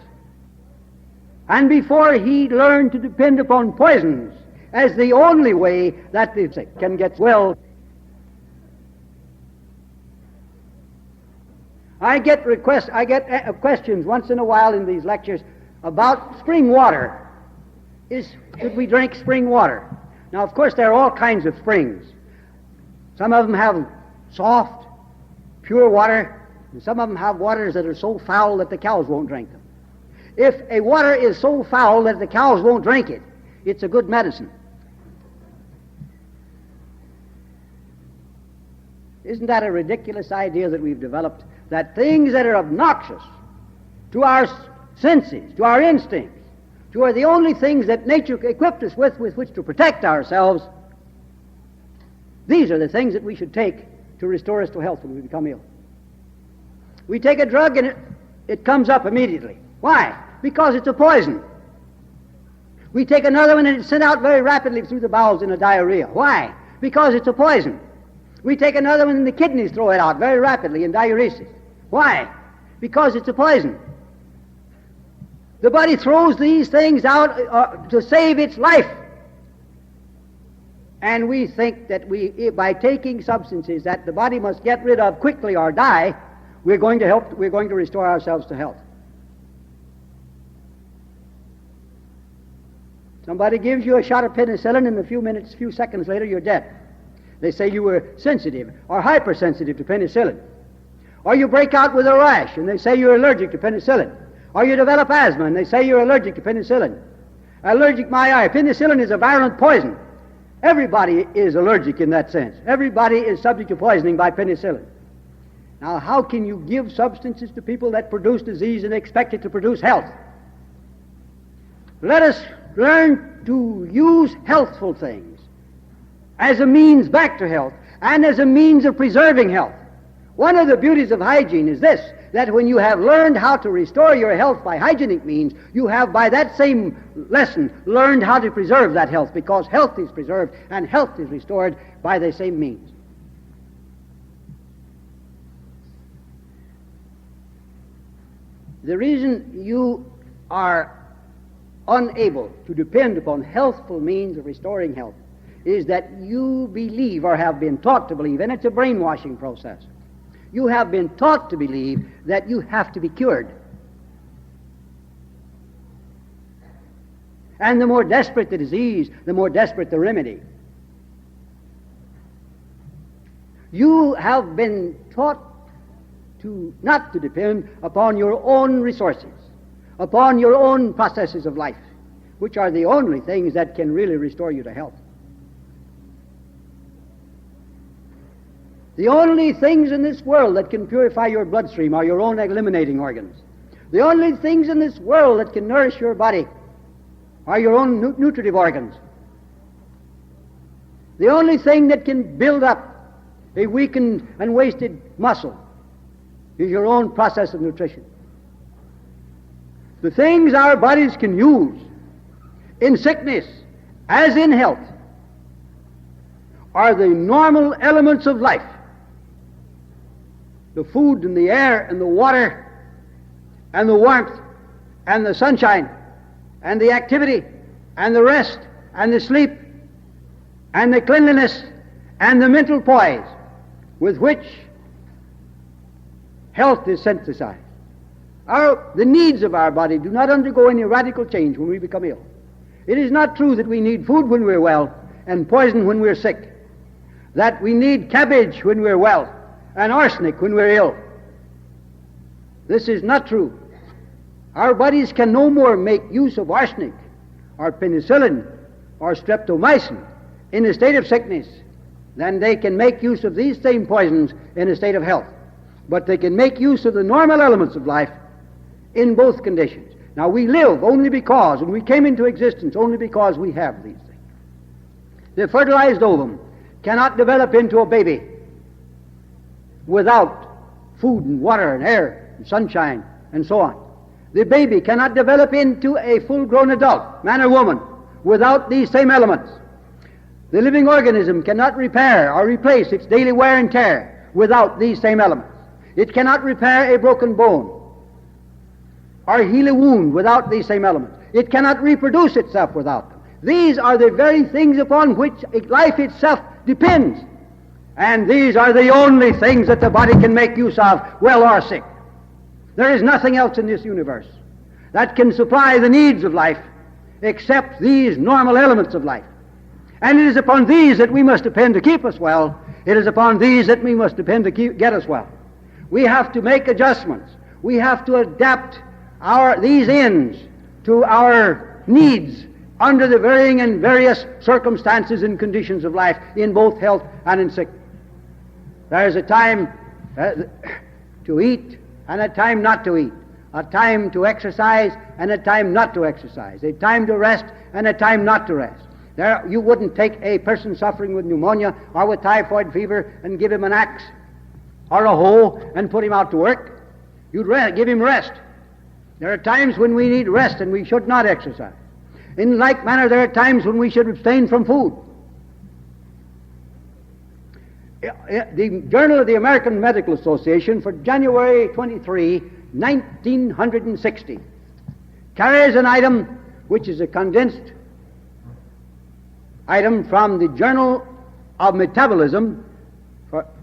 and before he learned to depend upon poisons as the only way that the sick can get well. I get questions once in a while in these lectures about spring water. Should we drink spring water? Now, of course, there are all kinds of springs. Some of them have soft, pure water, and some of them have waters that are so foul that the cows won't drink them. If a water is so foul that the cows won't drink it, it's a good medicine. Isn't that a ridiculous idea that we've developed, that things that are obnoxious to our senses, to our instincts, to are the only things that nature equipped us with which to protect ourselves, these are the things that we should take to restore us to health when we become ill. We take a drug and it comes up immediately. Why? Because it's a poison. We take another one and it's sent out very rapidly through the bowels in a diarrhea. Why? Because it's a poison. We take another one and the kidneys throw it out very rapidly in diuresis. Why? Because it's a poison. The body throws these things out to save its life. And we think that by taking substances that the body must get rid of quickly or die, we're going to restore ourselves to health. Somebody gives you a shot of penicillin and a few seconds later you're dead. They say you were sensitive or hypersensitive to penicillin. Or you break out with a rash and they say you're allergic to penicillin. Or you develop asthma and they say you're allergic to penicillin. Allergic my eye. Penicillin is a virulent poison. Everybody is allergic in that sense. Everybody is subject to poisoning by penicillin. Now, how can you give substances to people that produce disease and expect it to produce health? Let us learn to use healthful things as a means back to health and as a means of preserving health. One of the beauties of hygiene is this, that when you have learned how to restore your health by hygienic means, you have by that same lesson learned how to preserve that health, because health is preserved and health is restored by the same means. The reason you are unable to depend upon healthful means of restoring health is that you believe or have been taught to believe, and it's a brainwashing process. You have been taught to believe that you have to be cured. And the more desperate the disease, the more desperate the remedy. You have been taught not to depend upon your own resources, upon your own processes of life, which are the only things that can really restore you to health. The only things in this world that can purify your bloodstream are your own eliminating organs. The only things in this world that can nourish your body are your own nutritive organs. The only thing that can build up a weakened and wasted muscle is your own process of nutrition. The things our bodies can use in sickness as in health are the normal elements of life. The food and the air and the water and the warmth and the sunshine and the activity and the rest and the sleep and the cleanliness and the mental poise with which health is synthesized. The needs of our body do not undergo any radical change when we become ill. It is not true that we need food when we're well and poison when we're sick, that we need cabbage when we're well and arsenic when we're ill. This is not true. Our bodies can no more make use of arsenic or penicillin or streptomycin in a state of sickness than they can make use of these same poisons in a state of health. But they can make use of the normal elements of life in both conditions. Now, we live only because, and we came into existence only because we have these things. The fertilized ovum cannot develop into a baby without food and water and air and sunshine and so on. The baby cannot develop into a full-grown adult, man or woman, without these same elements. The living organism cannot repair or replace its daily wear and tear without these same elements. It cannot repair a broken bone or heal a wound without these same elements. It cannot reproduce itself without them. These are the very things upon which life itself depends. And these are the only things that the body can make use of, well or sick. There is nothing else in this universe that can supply the needs of life except these normal elements of life. And it is upon these that we must depend to keep us well. It is upon these that we must depend to get us well. We have to make adjustments. We have to adapt these ends to our needs under the varying and various circumstances and conditions of life in both health and in sickness. There is a time to eat and a time not to eat, a time to exercise and a time not to exercise, a time to rest and a time not to rest. You wouldn't take a person suffering with pneumonia or with typhoid fever and give him an axe or a hoe and put him out to work. You'd give him rest. There are times when we need rest and we should not exercise. In like manner, there are times when we should abstain from food. The Journal of the American Medical Association for January 23, 1960, carries an item which is a condensed item from the Journal of Metabolism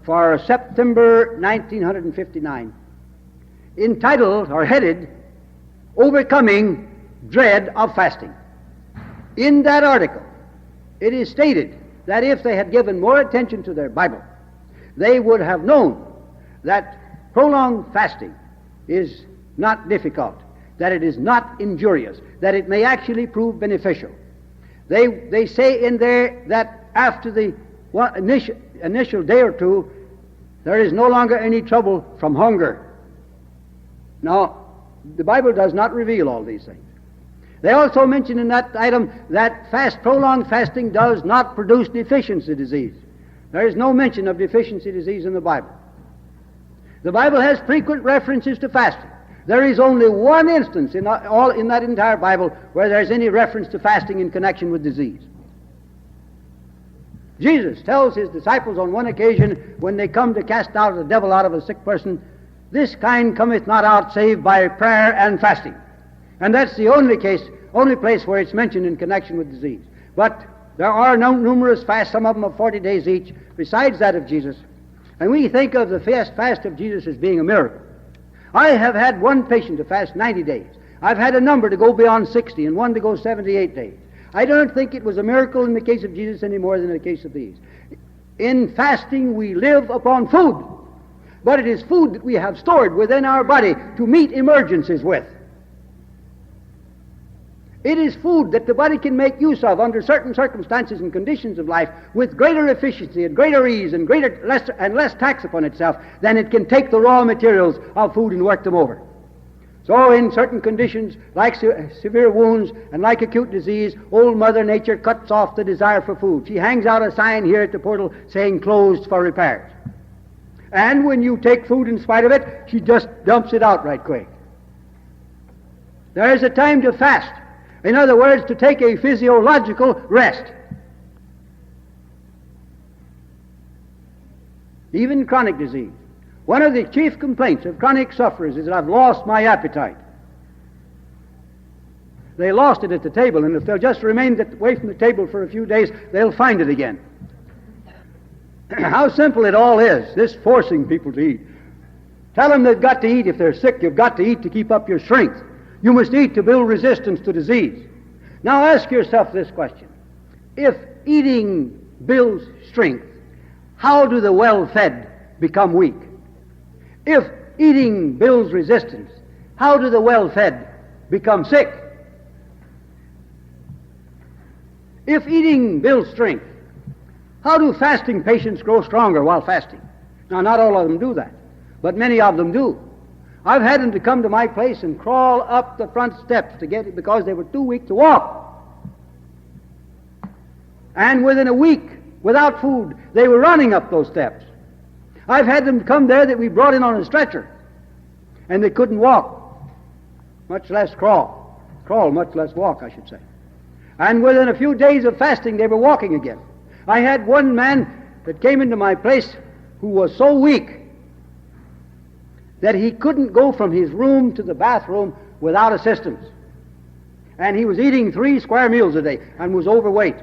for September 1959, entitled or headed, Overcoming Dread of Fasting. In that article, it is stated that if they had given more attention to their Bible, they would have known that prolonged fasting is not difficult, that it is not injurious, that it may actually prove beneficial. They say in there that after the initial day or two, there is no longer any trouble from hunger. Now, the Bible does not reveal all these things. They also mention in that item that prolonged fasting does not produce deficiency disease. There is no mention of deficiency disease in the Bible. The Bible has frequent references to fasting. There is only one instance in that entire Bible where there is any reference to fasting in connection with disease. Jesus tells his disciples on one occasion when they come to cast out the devil out of a sick person, "This kind cometh not out save by prayer and fasting." And that's the only place where it's mentioned in connection with disease. But there are numerous fasts, some of them of 40 days each, besides that of Jesus. And we think of the fast of Jesus as being a miracle. I have had one patient to fast 90 days. I've had a number to go beyond 60 and one to go 78 days. I don't think it was a miracle in the case of Jesus any more than in the case of these. In fasting, we live upon food, but it is food that we have stored within our body to meet emergencies with. It is food that the body can make use of under certain circumstances and conditions of life with greater efficiency and greater ease and less tax upon itself than it can take the raw materials of food and work them over. So in certain conditions, like severe wounds and like acute disease, old Mother Nature cuts off the desire for food. She hangs out a sign here at the portal saying closed for repairs. And when you take food in spite of it, she just dumps it out right quick. There is a time to fast. In other words, to take a physiological rest. Even chronic disease. One of the chief complaints of chronic sufferers is that I've lost my appetite. They lost it at the table, and if they'll just remain away from the table for a few days, they'll find it again. How simple it all is, this forcing people to eat. Tell them they've got to eat. If they're sick, you've got to eat to keep up your strength. You must eat to build resistance to disease. Now ask yourself this question. If eating builds strength, how do the well-fed become weak? If eating builds resistance, how do the well-fed become sick? If eating builds strength, how do fasting patients grow stronger while fasting? Now, not all of them do that, but many of them do. I've had them to come to my place and crawl up the front steps to get it because they were too weak to walk. And within a week, without food, they were running up those steps. I've had them come there that we brought in on a stretcher, and they couldn't walk, much less crawl. Crawl, much less walk, I should say. And within a few days of fasting, they were walking again. I had one man that came into my place who was so weak that he couldn't go from his room to the bathroom without assistance. And he was eating 3 square meals a day and was overweight.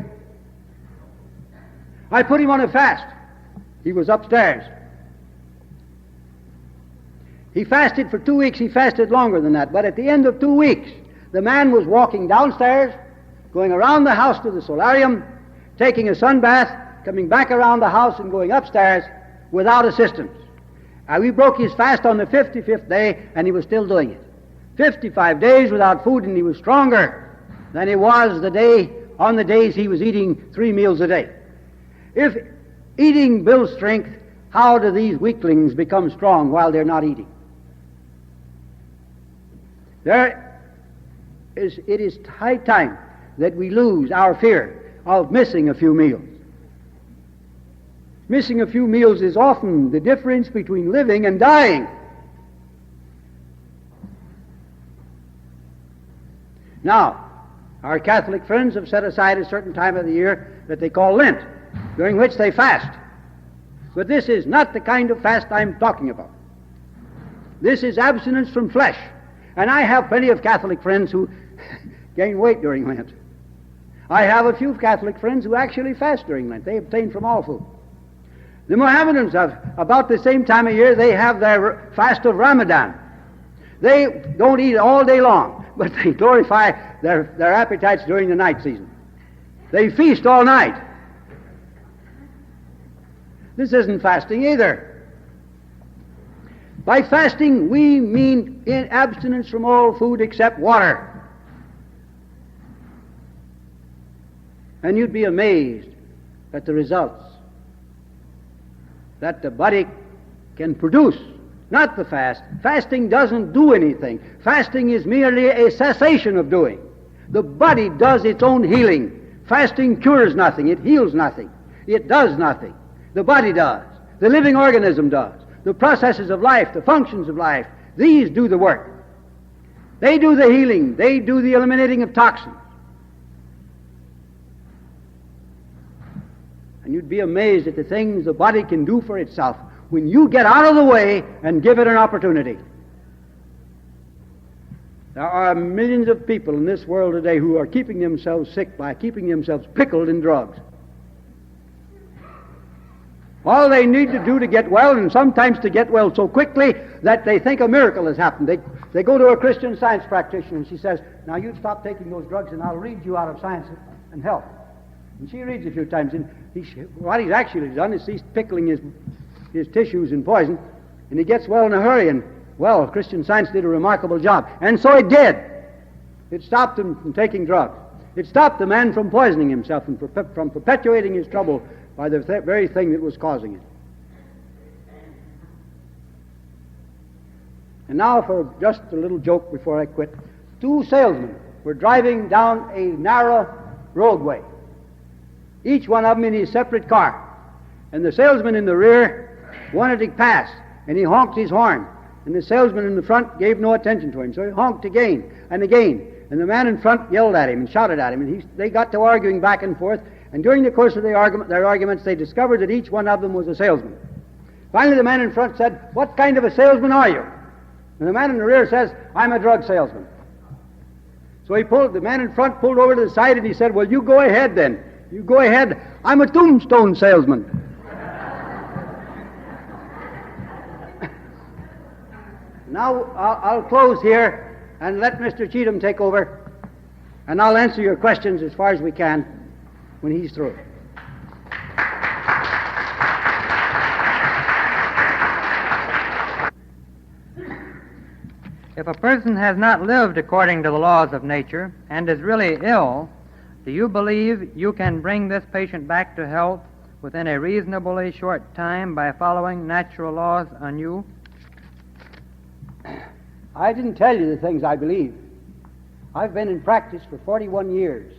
I put him on a fast. He was upstairs. He fasted for 2 weeks. He fasted longer than that. But at the end of 2 weeks, the man was walking downstairs, going around the house to the solarium, taking a sun bath, coming back around the house and going upstairs without assistance. We broke his fast on the 55th day, and he was still doing it. 55 days without food, and he was stronger than he was on the days he was eating 3 meals a day. If eating builds strength, how do these weaklings become strong while they're not eating? It is high time that we lose our fear of missing a few meals. Missing a few meals is often the difference between living and dying. Now, our Catholic friends have set aside a certain time of the year that they call Lent, during which they fast. But this is not the kind of fast I'm talking about. This is abstinence from flesh. And I have plenty of Catholic friends who gain weight during Lent. I have a few Catholic friends who actually fast during Lent. They abstain from all food. The Mohammedans have, about the same time of year, they have their fast of Ramadan. They don't eat all day long, but they glorify their appetites during the night season. They feast all night. This isn't fasting either. By fasting, we mean in abstinence from all food except water. And you'd be amazed at the results that the body can produce. Not the fast. Fasting doesn't do anything. Fasting is merely a cessation of doing. The body does its own healing. Fasting cures nothing. It heals nothing. It does nothing. The body does. The living organism does. The processes of life, the functions of life, these do the work. They do the healing. They do the eliminating of toxins. And you'd be amazed at the things the body can do for itself when you get out of the way and give it an opportunity. There are millions of people in this world today who are keeping themselves sick by keeping themselves pickled in drugs. All they need to do to get well, and sometimes to get well so quickly that they think a miracle has happened. They go to a Christian Science practitioner and she says, "Now you stop taking those drugs and I'll read you out of Science and Health." And she reads a few times, and what he's actually done is he's pickling his tissues in poison, and he gets well in a hurry, and, well, Christian Science did a remarkable job. And so it did. It stopped him from taking drugs. It stopped the man from poisoning himself and from perpetuating his trouble by the very thing that was causing it. And now for just a little joke before I quit. 2 salesmen were driving down a narrow roadway, each one of them in his separate car. And the salesman in the rear wanted to pass, and he honked his horn. And the salesman in the front gave no attention to him, so he honked again and again. And the man in front yelled at him and shouted at him, and they got to arguing back and forth. And during the course of their arguments, they discovered that each one of them was a salesman. Finally, the man in front said, "What kind of a salesman are you?" And the man in the rear says, "I'm a drug salesman." So the man in front pulled over to the side, and he said, "Well, you go ahead then. You go ahead. I'm a tombstone salesman." Now, I'll close here and let Mr. Cheatham take over, and I'll answer your questions as far as we can when he's through. If a person has not lived according to the laws of nature and is really ill, do you believe you can bring this patient back to health within a reasonably short time by following natural laws anew? I didn't tell you the things I believe. I've been in practice for 41 years.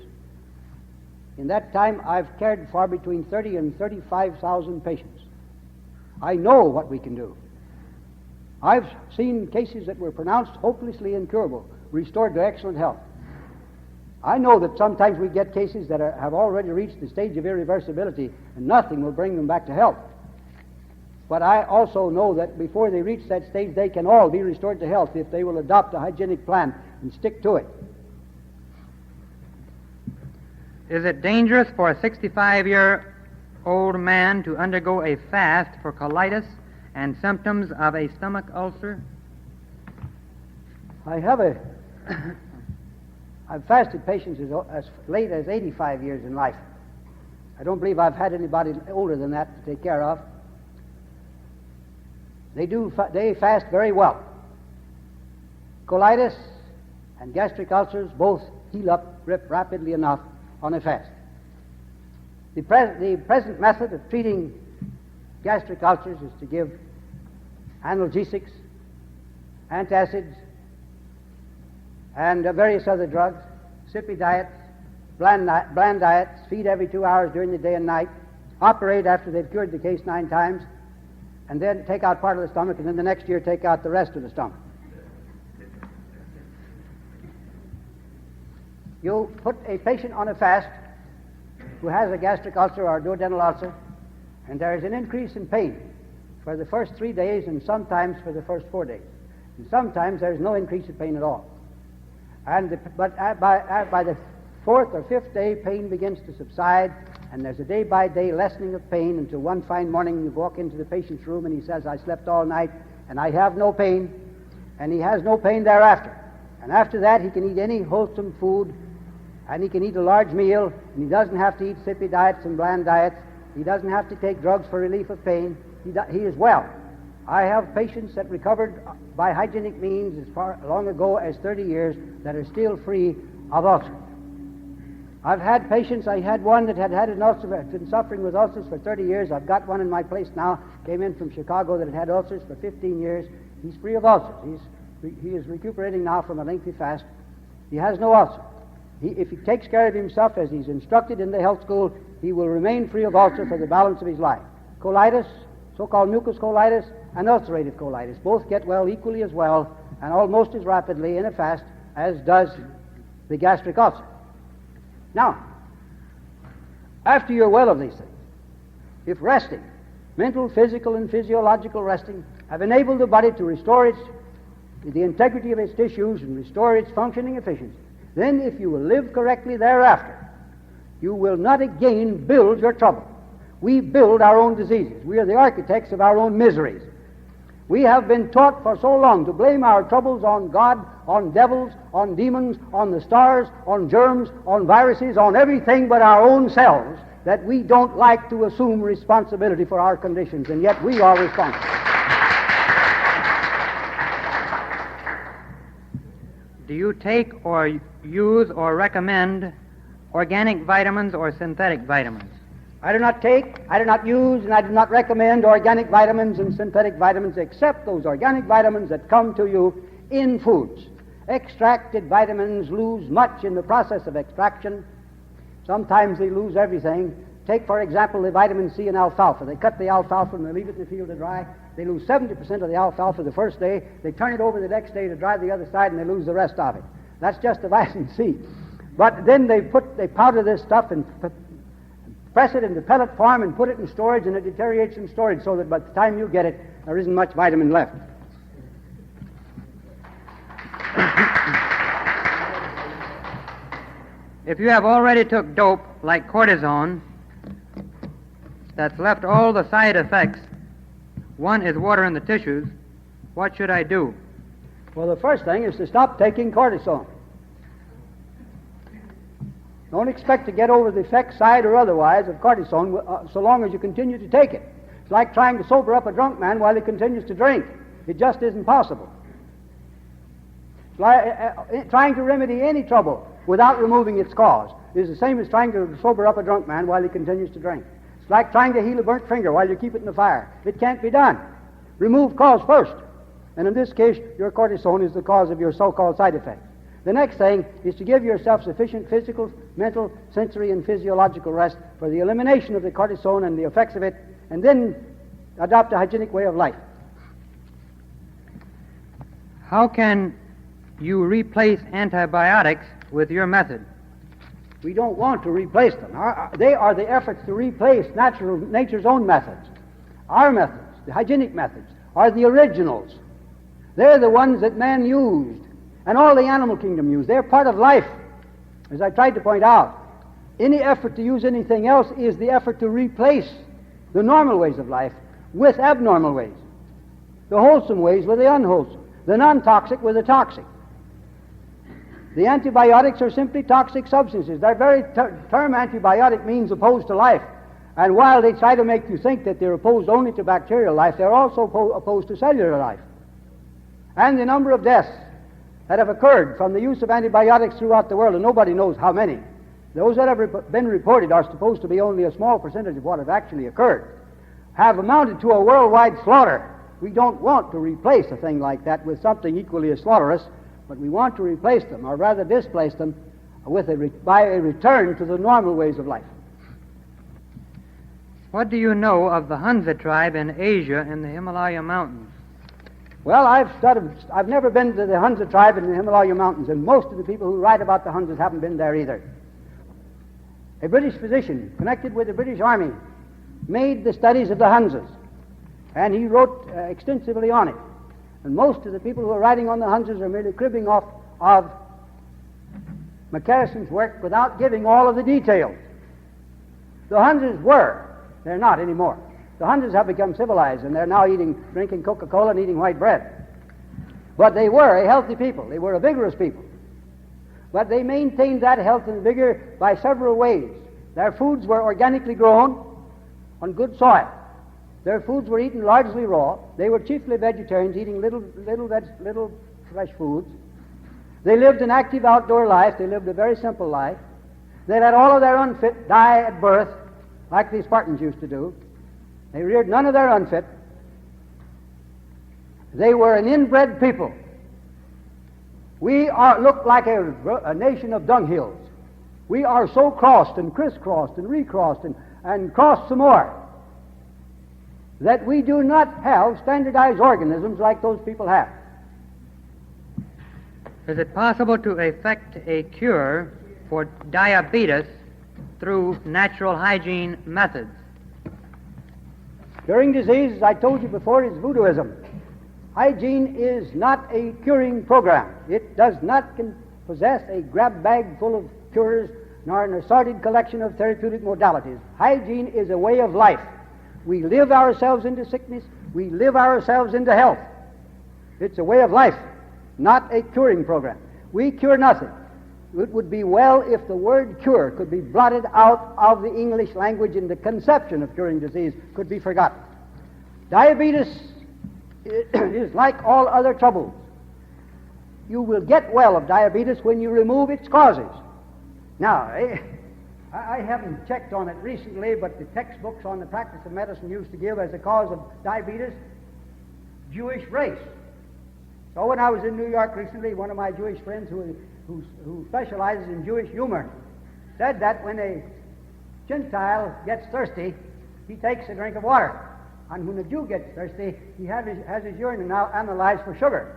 In that time, I've cared for between 30 and 35,000 patients. I know what we can do. I've seen cases that were pronounced hopelessly incurable, restored to excellent health. I know that sometimes we get cases that have already reached the stage of irreversibility, and nothing will bring them back to health. But I also know that before they reach that stage, they can all be restored to health if they will adopt a hygienic plan and stick to it. Is it dangerous for a 65-year-old man to undergo a fast for colitis and symptoms of a stomach ulcer? I've fasted patients as late as 85 years in life. I don't believe I've had anybody older than that to take care of. They fast very well. Colitis and gastric ulcers both heal up rapidly enough on a fast. The present method of treating gastric ulcers is to give analgesics, antacids, and various other drugs, sippy diets, bland diets, feed every 2 hours during the day and night, operate after they've cured the case 9 times, and then take out part of the stomach, and then the next year take out the rest of the stomach. You put a patient on a fast who has a gastric ulcer or a duodenal ulcer, and there is an increase in pain for the first 3 days and sometimes for the first 4 days. And sometimes there is no increase in pain at all. But by the 4th or 5th day, pain begins to subside, and there's a day-by-day lessening of pain until one fine morning you walk into the patient's room and he says, "I slept all night and I have no pain," and he has no pain thereafter. And after that, he can eat any wholesome food, and he can eat a large meal, and he doesn't have to eat sippy diets and bland diets. He doesn't have to take drugs for relief of pain. He is well. I have patients that recovered by hygienic means as far long ago as 30 years that are still free of ulcers. I've had patients, I had one that had an ulcer, been suffering with ulcers for 30 years. I've got one in my place now, came in from Chicago, that had ulcers for 15 years. He's free of ulcers. He is recuperating now from a lengthy fast. He has no ulcer. If he takes care of himself as he's instructed in the health school, he will remain free of ulcer for the balance of his life. Colitis, so-called mucus colitis, and ulcerative colitis both get well equally as well and almost as rapidly in a fast as does the gastric ulcer. Now, after you're well of these things, if resting, mental, physical, and physiological resting, have enabled the body to restore the integrity of its tissues and restore its functioning efficiency, then if you will live correctly thereafter, you will not again build your trouble. We build our own diseases. We are the architects of our own miseries. We have been taught for so long to blame our troubles on God, on devils, on demons, on the stars, on germs, on viruses, on everything but our own selves, that we don't like to assume responsibility for our conditions, and yet we are responsible. Do you take or use or recommend organic vitamins or synthetic vitamins? I do not take, I do not use, and I do not recommend organic vitamins and synthetic vitamins, except those organic vitamins that come to you in foods. Extracted vitamins lose much in the process of extraction. Sometimes they lose everything. Take, for example, the vitamin C in alfalfa. They cut the alfalfa and they leave it in the field to dry. They lose 70% of the alfalfa the first day. They turn it over the next day to dry the other side, and they lose the rest of it. That's just the vitamin C. But then they powder this stuff and press it into pellet form and put it in storage, and it deteriorates in storage so that by the time you get it, there isn't much vitamin left. If you have already took dope like cortisone that's left all the side effects, one is water in the tissues, what should I do? Well, the first thing is to stop taking cortisone. Don't expect to get over the effect side or otherwise of cortisone so long as you continue to take it. It's like trying to sober up a drunk man while he continues to drink. It just isn't possible. It's like, trying to remedy any trouble without removing its cause is the same as trying to sober up a drunk man while he continues to drink. It's like trying to heal a burnt finger while you keep it in the fire. It can't be done. Remove cause first. And in this case, your cortisone is the cause of your so-called side effects. The next thing is to give yourself sufficient physical, mental, sensory, and physiological rest for the elimination of the cortisone and the effects of it, and then adopt a hygienic way of life. How can you replace antibiotics with your method? We don't want to replace them. They are the efforts to replace nature's own methods. Our methods, the hygienic methods, are the originals. They're the ones that man used, and all the animal kingdom used. They're part of life. As I tried to point out, any effort to use anything else is the effort to replace the normal ways of life with abnormal ways. The wholesome ways with the unwholesome. The non-toxic with the toxic. The antibiotics are simply toxic substances. Their very term antibiotic means opposed to life. And while they try to make you think that they're opposed only to bacterial life, they're also opposed to cellular life. And the number of deaths that have occurred from the use of antibiotics throughout the world, and nobody knows how many, those that have been reported are supposed to be only a small percentage of what have actually occurred, have amounted to a worldwide slaughter. We don't want to replace a thing like that with something equally as slaughterous, but we want to replace them, or rather displace them, by a return to the normal ways of life. What do you know of the Hunza tribe in Asia in the Himalaya Mountains? Well, I've never been to the Hunza tribe in the Himalaya Mountains, and most of the people who write about the Hunzas haven't been there either. A British physician connected with the British Army made the studies of the Hunzas, and he wrote extensively on it. And most of the people who are writing on the Hunzas are merely cribbing off of McCarrison's work without giving all of the details. The Hunzas were, they're not anymore. The Hunzas have become civilized, and they're now drinking Coca-Cola and eating white bread. But they were a healthy people. They were a vigorous people. But they maintained that health and vigor by several ways. Their foods were organically grown on good soil. Their foods were eaten largely raw. They were chiefly vegetarians, eating little fresh foods. They lived an active outdoor life. They lived a very simple life. They let all of their unfit die at birth, like the Spartans used to do. They reared none of their unfit. They were an inbred people. We look like a nation of dunghills. We are so crossed and crisscrossed and recrossed and crossed some more that we do not have standardized organisms like those people have. Is it possible to effect a cure for diabetes through natural hygiene methods? Curing disease, as I told you before, is voodooism. Hygiene is not a curing program. It does not possess a grab bag full of cures nor an assorted collection of therapeutic modalities. Hygiene is a way of life. We live ourselves into sickness. We live ourselves into health. It's a way of life, not a curing program. We cure nothing. It would be well if the word cure could be blotted out of the English language and the conception of curing disease could be forgotten. Diabetes is like all other troubles. You will get well of diabetes when you remove its causes. Now, I haven't checked on it recently, but the textbooks on the practice of medicine used to give as a cause of diabetes, Jewish race. So when I was in New York recently, one of my Jewish friends who specializes in Jewish humor said that when a Gentile gets thirsty, he takes a drink of water. And when a Jew gets thirsty, he has his urine now analyzed for sugar.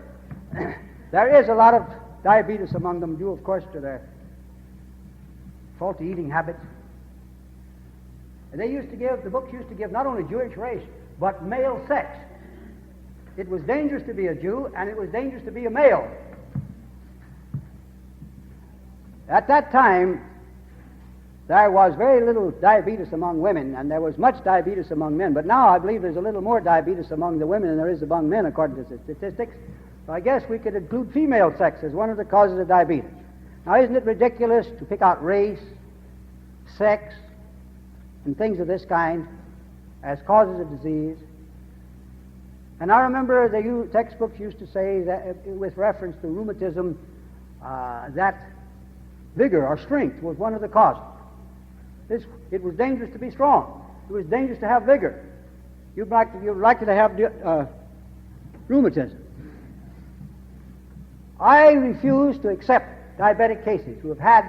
There is a lot of diabetes among them, due, of course, to their faulty eating habits. And the books used to give not only Jewish race, but male sex. It was dangerous to be a Jew, and it was dangerous to be a male. At that time, there was very little diabetes among women, and there was much diabetes among men. But now I believe there's a little more diabetes among the women than there is among men, according to the statistics. So I guess we could include female sex as one of the causes of diabetes. Now, isn't it ridiculous to pick out race, sex, and things of this kind as causes of disease? And I remember the textbooks used to say that, with reference to rheumatism, that vigor or strength was one of the causes. It was dangerous to be strong. It was dangerous to have vigor. You'd like to have rheumatism. I refuse to accept diabetic cases who have had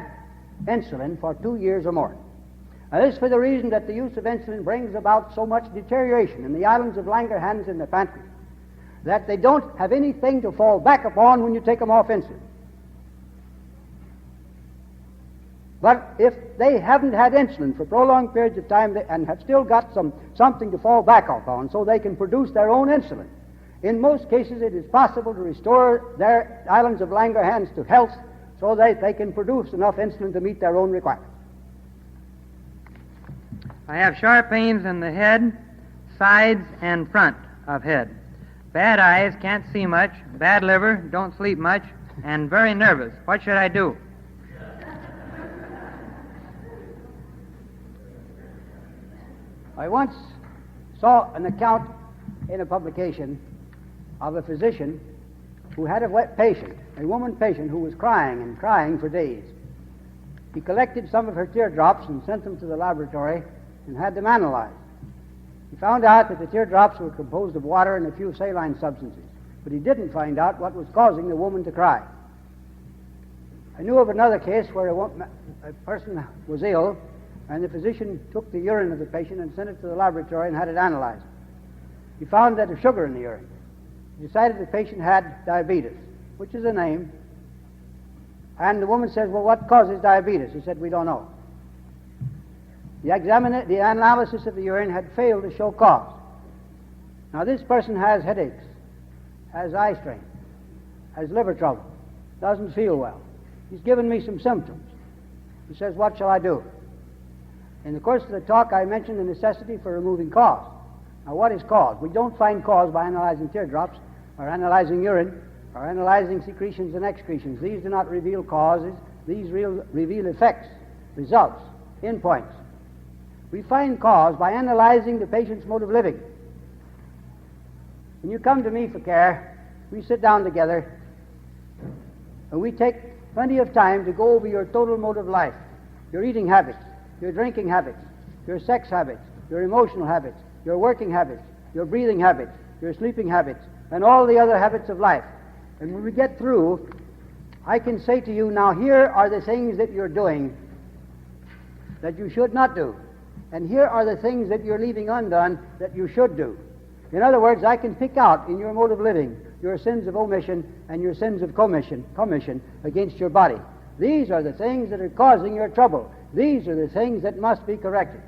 insulin for 2 years or more. Now, this is for the reason that the use of insulin brings about so much deterioration in the islands of Langerhans and the pancreas that they don't have anything to fall back upon when you take them off insulin. But if they haven't had insulin for prolonged periods of time and have still got something to fall back upon so they can produce their own insulin, in most cases it is possible to restore their islands of Langerhans to health so that they can produce enough insulin to meet their own requirements. I have sharp pains in the head, sides, and front of head. Bad eyes, can't see much, bad liver, don't sleep much, and very nervous. What should I do? I once saw an account in a publication of a physician who had a woman patient who was crying and crying for days. He collected some of her teardrops and sent them to the laboratory and had them analyzed. He found out that the teardrops were composed of water and a few saline substances, but he didn't find out what was causing the woman to cry. I knew of another case where a person was ill, and the physician took the urine of the patient and sent it to the laboratory and had it analyzed. He found that there was sugar in the urine. He decided the patient had diabetes, which is a name. And the woman says, well, what causes diabetes? He said, we don't know. The analysis of the urine had failed to show cause. Now, this person has headaches, has eye strain, has liver trouble, doesn't feel well. He's given me some symptoms. He says, what shall I do? In the course of the talk, I mentioned the necessity for removing cause. Now, what is cause? We don't find cause by analyzing teardrops, or analyzing urine, or analyzing secretions and excretions. These do not reveal causes. These reveal effects, results, endpoints. We find cause by analyzing the patient's mode of living. When you come to me for care, we sit down together, and we take plenty of time to go over your total mode of life, your eating habits, your drinking habits, your sex habits, your emotional habits, your working habits, your breathing habits, your sleeping habits, and all the other habits of life. And when we get through, I can say to you, now here are the things that you're doing that you should not do. And here are the things that you're leaving undone that you should do. In other words, I can pick out in your mode of living your sins of omission and your sins of commission against your body. These are the things that are causing your trouble. These are the things that must be corrected.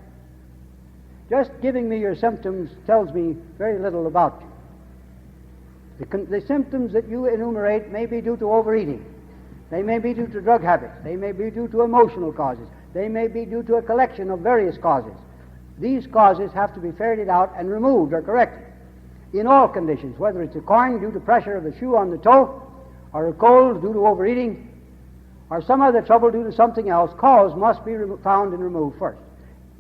Just giving me your symptoms tells me very little about you. The symptoms that you enumerate may be due to overeating. They may be due to drug habits. They may be due to emotional causes. They may be due to a collection of various causes. These causes have to be ferreted out and removed or corrected in all conditions, whether it's a corn due to pressure of the shoe on the toe, or a cold due to overeating, or some other trouble due to something else. Cause must be found and removed first.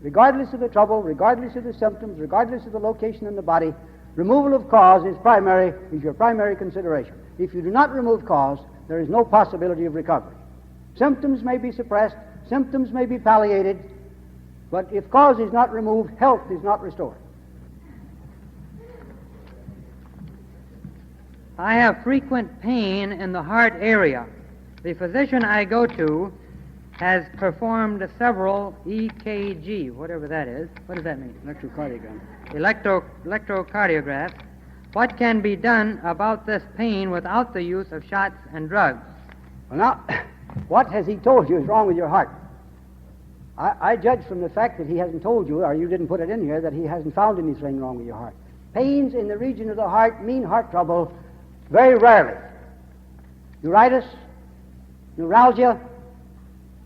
Regardless of the trouble, regardless of the symptoms, regardless of the location in the body, removal of cause is your primary consideration. If you do not remove cause, there is no possibility of recovery. Symptoms may be suppressed, symptoms may be palliated, but if cause is not removed, health is not restored. I have frequent pain in the heart area. The physician I go to has performed several EKG, whatever that is. What does that mean? Electrocardiogram. Electrocardiographs. What can be done about this pain without the use of shots and drugs? Well, now, what has he told you is wrong with your heart? I judge from the fact that he hasn't told you, or you didn't put it in here, that he hasn't found anything wrong with your heart. Pains in the region of the heart mean heart trouble very rarely. Neuritis, neuralgia,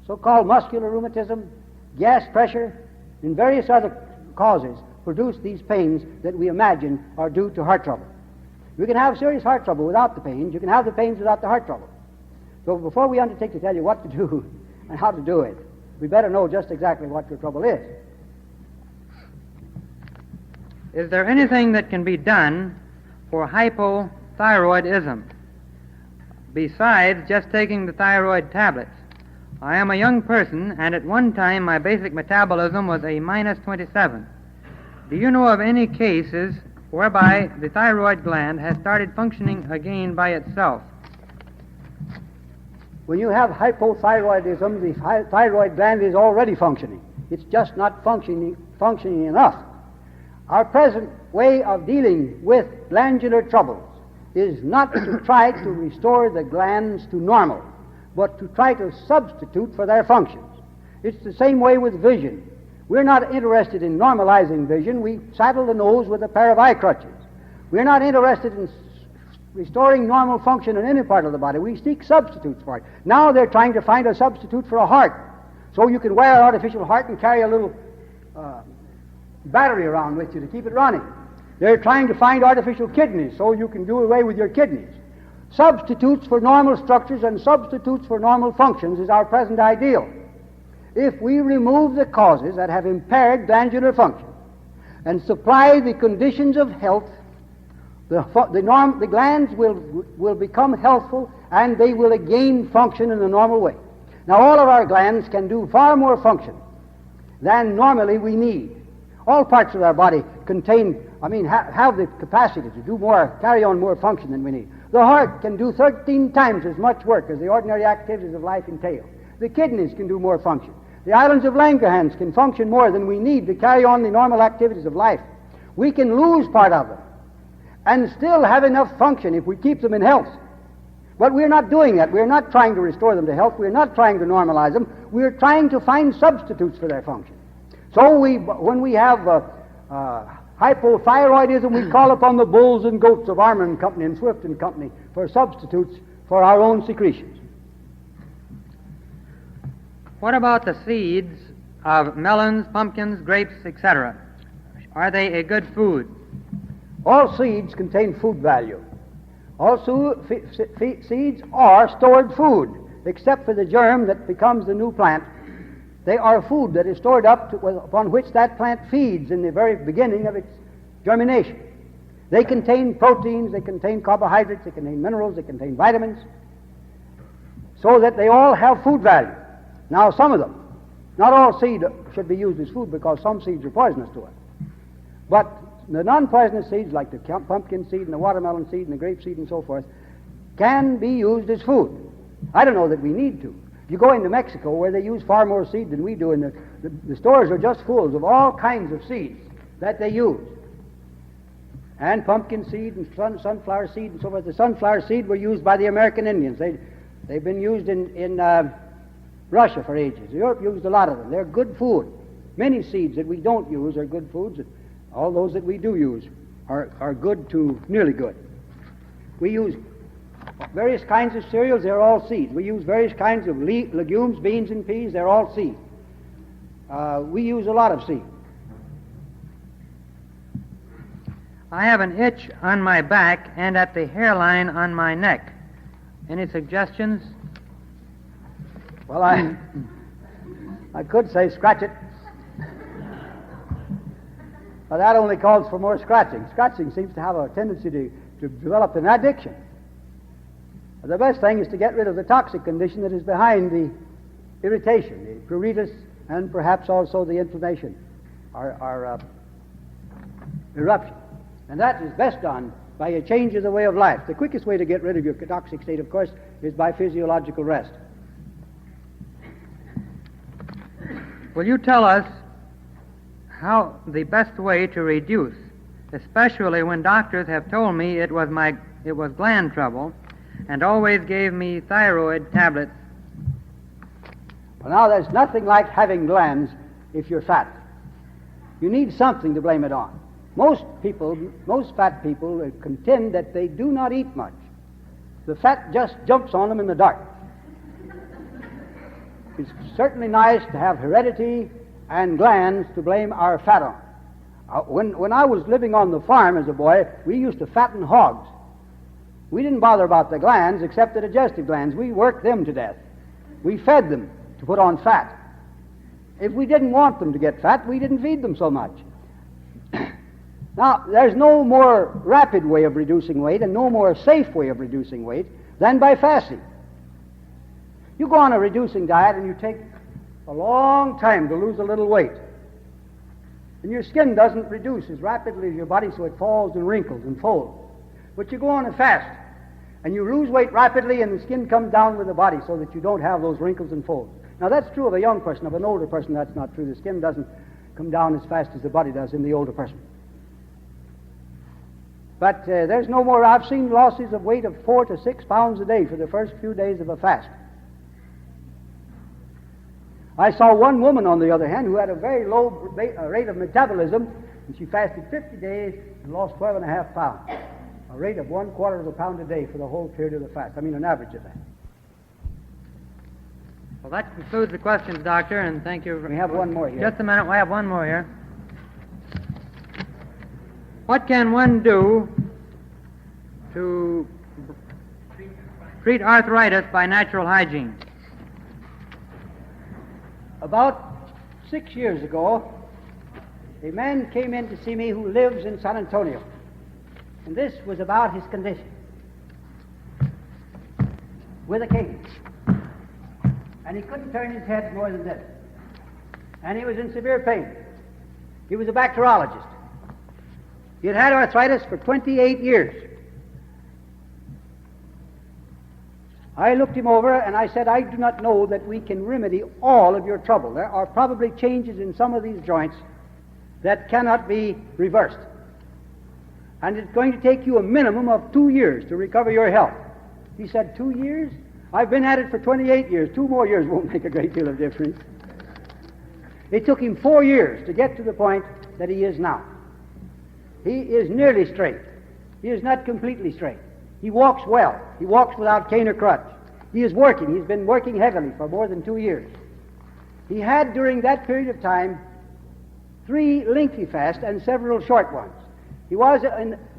so-called muscular rheumatism, gas pressure, and various other causes produce these pains that we imagine are due to heart trouble. You can have serious heart trouble without the pains. You can have the pains without the heart trouble. So before we undertake to tell you what to do and how to do it, we better know just exactly what your trouble is. Is there anything that can be done for hypothyroidism besides just taking the thyroid tablets? I am a young person, and at one time my basic metabolism was a minus 27. Do you know of any cases whereby the thyroid gland has started functioning again by itself? When you have hypothyroidism, the thyroid gland is already functioning. It's just not functioning enough. Our present way of dealing with glandular troubles is not to try to restore the glands to normal, but to try to substitute for their functions. It's the same way with vision. We're not interested in normalizing vision. We saddle the nose with a pair of eye crutches. We're not interested in restoring normal function in any part of the body. We seek substitutes for it. Now they're trying to find a substitute for a heart. So you can wear an artificial heart and carry a little battery around with you to keep it running. They're trying to find artificial kidneys so you can do away with your kidneys. Substitutes for normal structures and substitutes for normal functions is our present ideal. If we remove the causes that have impaired glandular function and supply the conditions of health, the glands will become healthful and they will again function in a normal way. Now, all of our glands can do far more function than normally we need. All parts of our body have the capacity to do more, carry on more function than we need. The heart can do 13 times as much work as the ordinary activities of life entail. The kidneys can do more function. The islands of Langerhans can function more than we need to carry on the normal activities of life. We can lose part of them and still have enough function if we keep them in health. But we're not doing that. We're not trying to restore them to health. We're not trying to normalize them. We're trying to find substitutes for their function. So when we have hypothyroidism, we call upon the bulls and goats of Armour and Company and Swift and Company for substitutes for our own secretions. What about the seeds of melons, pumpkins, grapes, etc.? Are they a good food? All seeds contain food value. Also, seeds are stored food, except for the germ that becomes the new plant. They are food that is stored up upon which that plant feeds in the very beginning of its germination. They contain proteins, they contain carbohydrates, they contain minerals, they contain vitamins, so that they all have food value. Now, some of them, not all seed should be used as food because some seeds are poisonous to us. But the non-poisonous seeds, like the pumpkin seed and the watermelon seed and the grape seed and so forth, can be used as food. I don't know that we need to. You go into Mexico, where they use far more seed than we do, and the stores are just full of all kinds of seeds that they use. And pumpkin seed and sunflower seed and so forth. The sunflower seed were used by the American Indians. They've been used in Russia for ages. Europe used a lot of them. They're good food. Many seeds that we don't use are good foods. All those that we do use are good to nearly good. We use various kinds of cereals, they're all seeds. We use various kinds of legumes, beans and peas, they're all seeds. We use a lot of seeds. I have an itch on my back and at the hairline on my neck. Any suggestions? Well, I could say scratch it. But that only calls for more scratching. Scratching seems to have a tendency to develop an addiction. The best thing is to get rid of the toxic condition that is behind the irritation, the pruritus, and perhaps also the inflammation, or eruption. And that is best done by a change of the way of life. The quickest way to get rid of your toxic state, of course, is by physiological rest. will you tell us how the best way to reduce, especially when doctors have told me it was gland trouble and always gave me thyroid tablets? Well, now, there's nothing like having glands if you're fat. You need something to blame it on. Most fat people contend that they do not eat much. The fat just jumps on them in the dark. It's certainly nice to have heredity and glands to blame our fat on. When I was living on the farm as a boy, we used to fatten hogs. We didn't bother about the glands except the digestive glands. We worked them to death. We fed them to put on fat. If we didn't want them to get fat, we didn't feed them so much. Now, there's no more rapid way of reducing weight and no more safe way of reducing weight than by fasting. You go on a reducing diet and you take a long time to lose a little weight. And your skin doesn't reduce as rapidly as your body, so it falls and wrinkles and folds. But you go on a fast and you lose weight rapidly and the skin comes down with the body so that you don't have those wrinkles and folds. Now, that's true of a young person. Of an older person, that's not true. The skin doesn't come down as fast as the body does in the older person. But there's no more. I've seen losses of weight of 4 to 6 pounds a day for the first few days of a fast. I saw one woman, on the other hand, who had a very low rate of metabolism, and she fasted 50 days and lost 12.5 pounds, a rate of 1/4 of a pound a day for the whole period of the fast. I mean, an average of that. Well, that concludes the questions, Doctor, and thank you. We have one more here. Just a minute, we have one more here. What can one do to treat arthritis by natural hygiene? About 6 years ago, a man came in to see me who lives in San Antonio, and this was about his condition with a cane. And he couldn't turn his head more than this. And he was in severe pain. He was a bacteriologist. He had had arthritis for 28 years. I looked him over and I said, I do not know that we can remedy all of your trouble. There are probably changes in some of these joints that cannot be reversed. And it's going to take you a minimum of 2 years to recover your health. He said, 2 years? I've been at it for 28 years. 2 more years won't make a great deal of difference. It took him 4 years to get to the point that he is now. He is nearly straight. He is not completely straight. He walks well. He walks without cane or crutch. He is working. He's been working heavily for more than 2 years. He had, during that period of time, 3 lengthy fasts and several short ones. He was,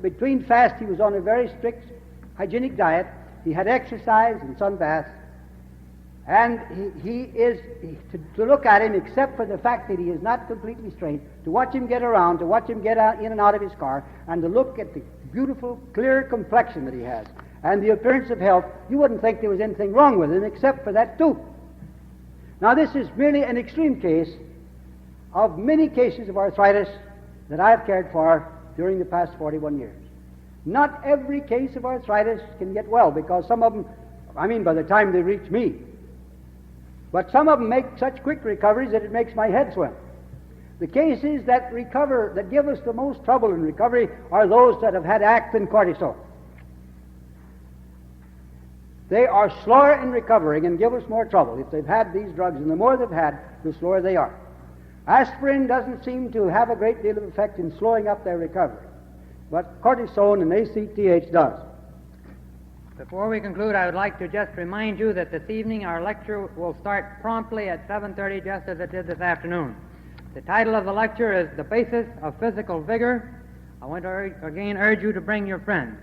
between fasts, he was on a very strict hygienic diet. He had exercise and sun baths. And to look at him, except for the fact that he is not completely straight, to watch him get around, to watch him get out, in and out of his car, and to look at the beautiful, clear complexion that he has, and the appearance of health, you wouldn't think there was anything wrong with him except for that tooth. Now, this is merely an extreme case of many cases of arthritis that I've cared for during the past 41 years. Not every case of arthritis can get well, because some of them, by the time they reach me, but some of them make such quick recoveries that it makes my head swim. The cases that recover, that give us the most trouble in recovery, are those that have had actin cortisone. They are slower in recovering and give us more trouble if they've had these drugs, and the more they've had, the slower they are. Aspirin doesn't seem to have a great deal of effect in slowing up their recovery, but cortisone and ACTH does. Before we conclude, I would like to just remind you that this evening our lecture will start promptly at 7:30, just as it did this afternoon. The title of the lecture is The Basis of Physical Vigor. I want to again urge you to bring your friends.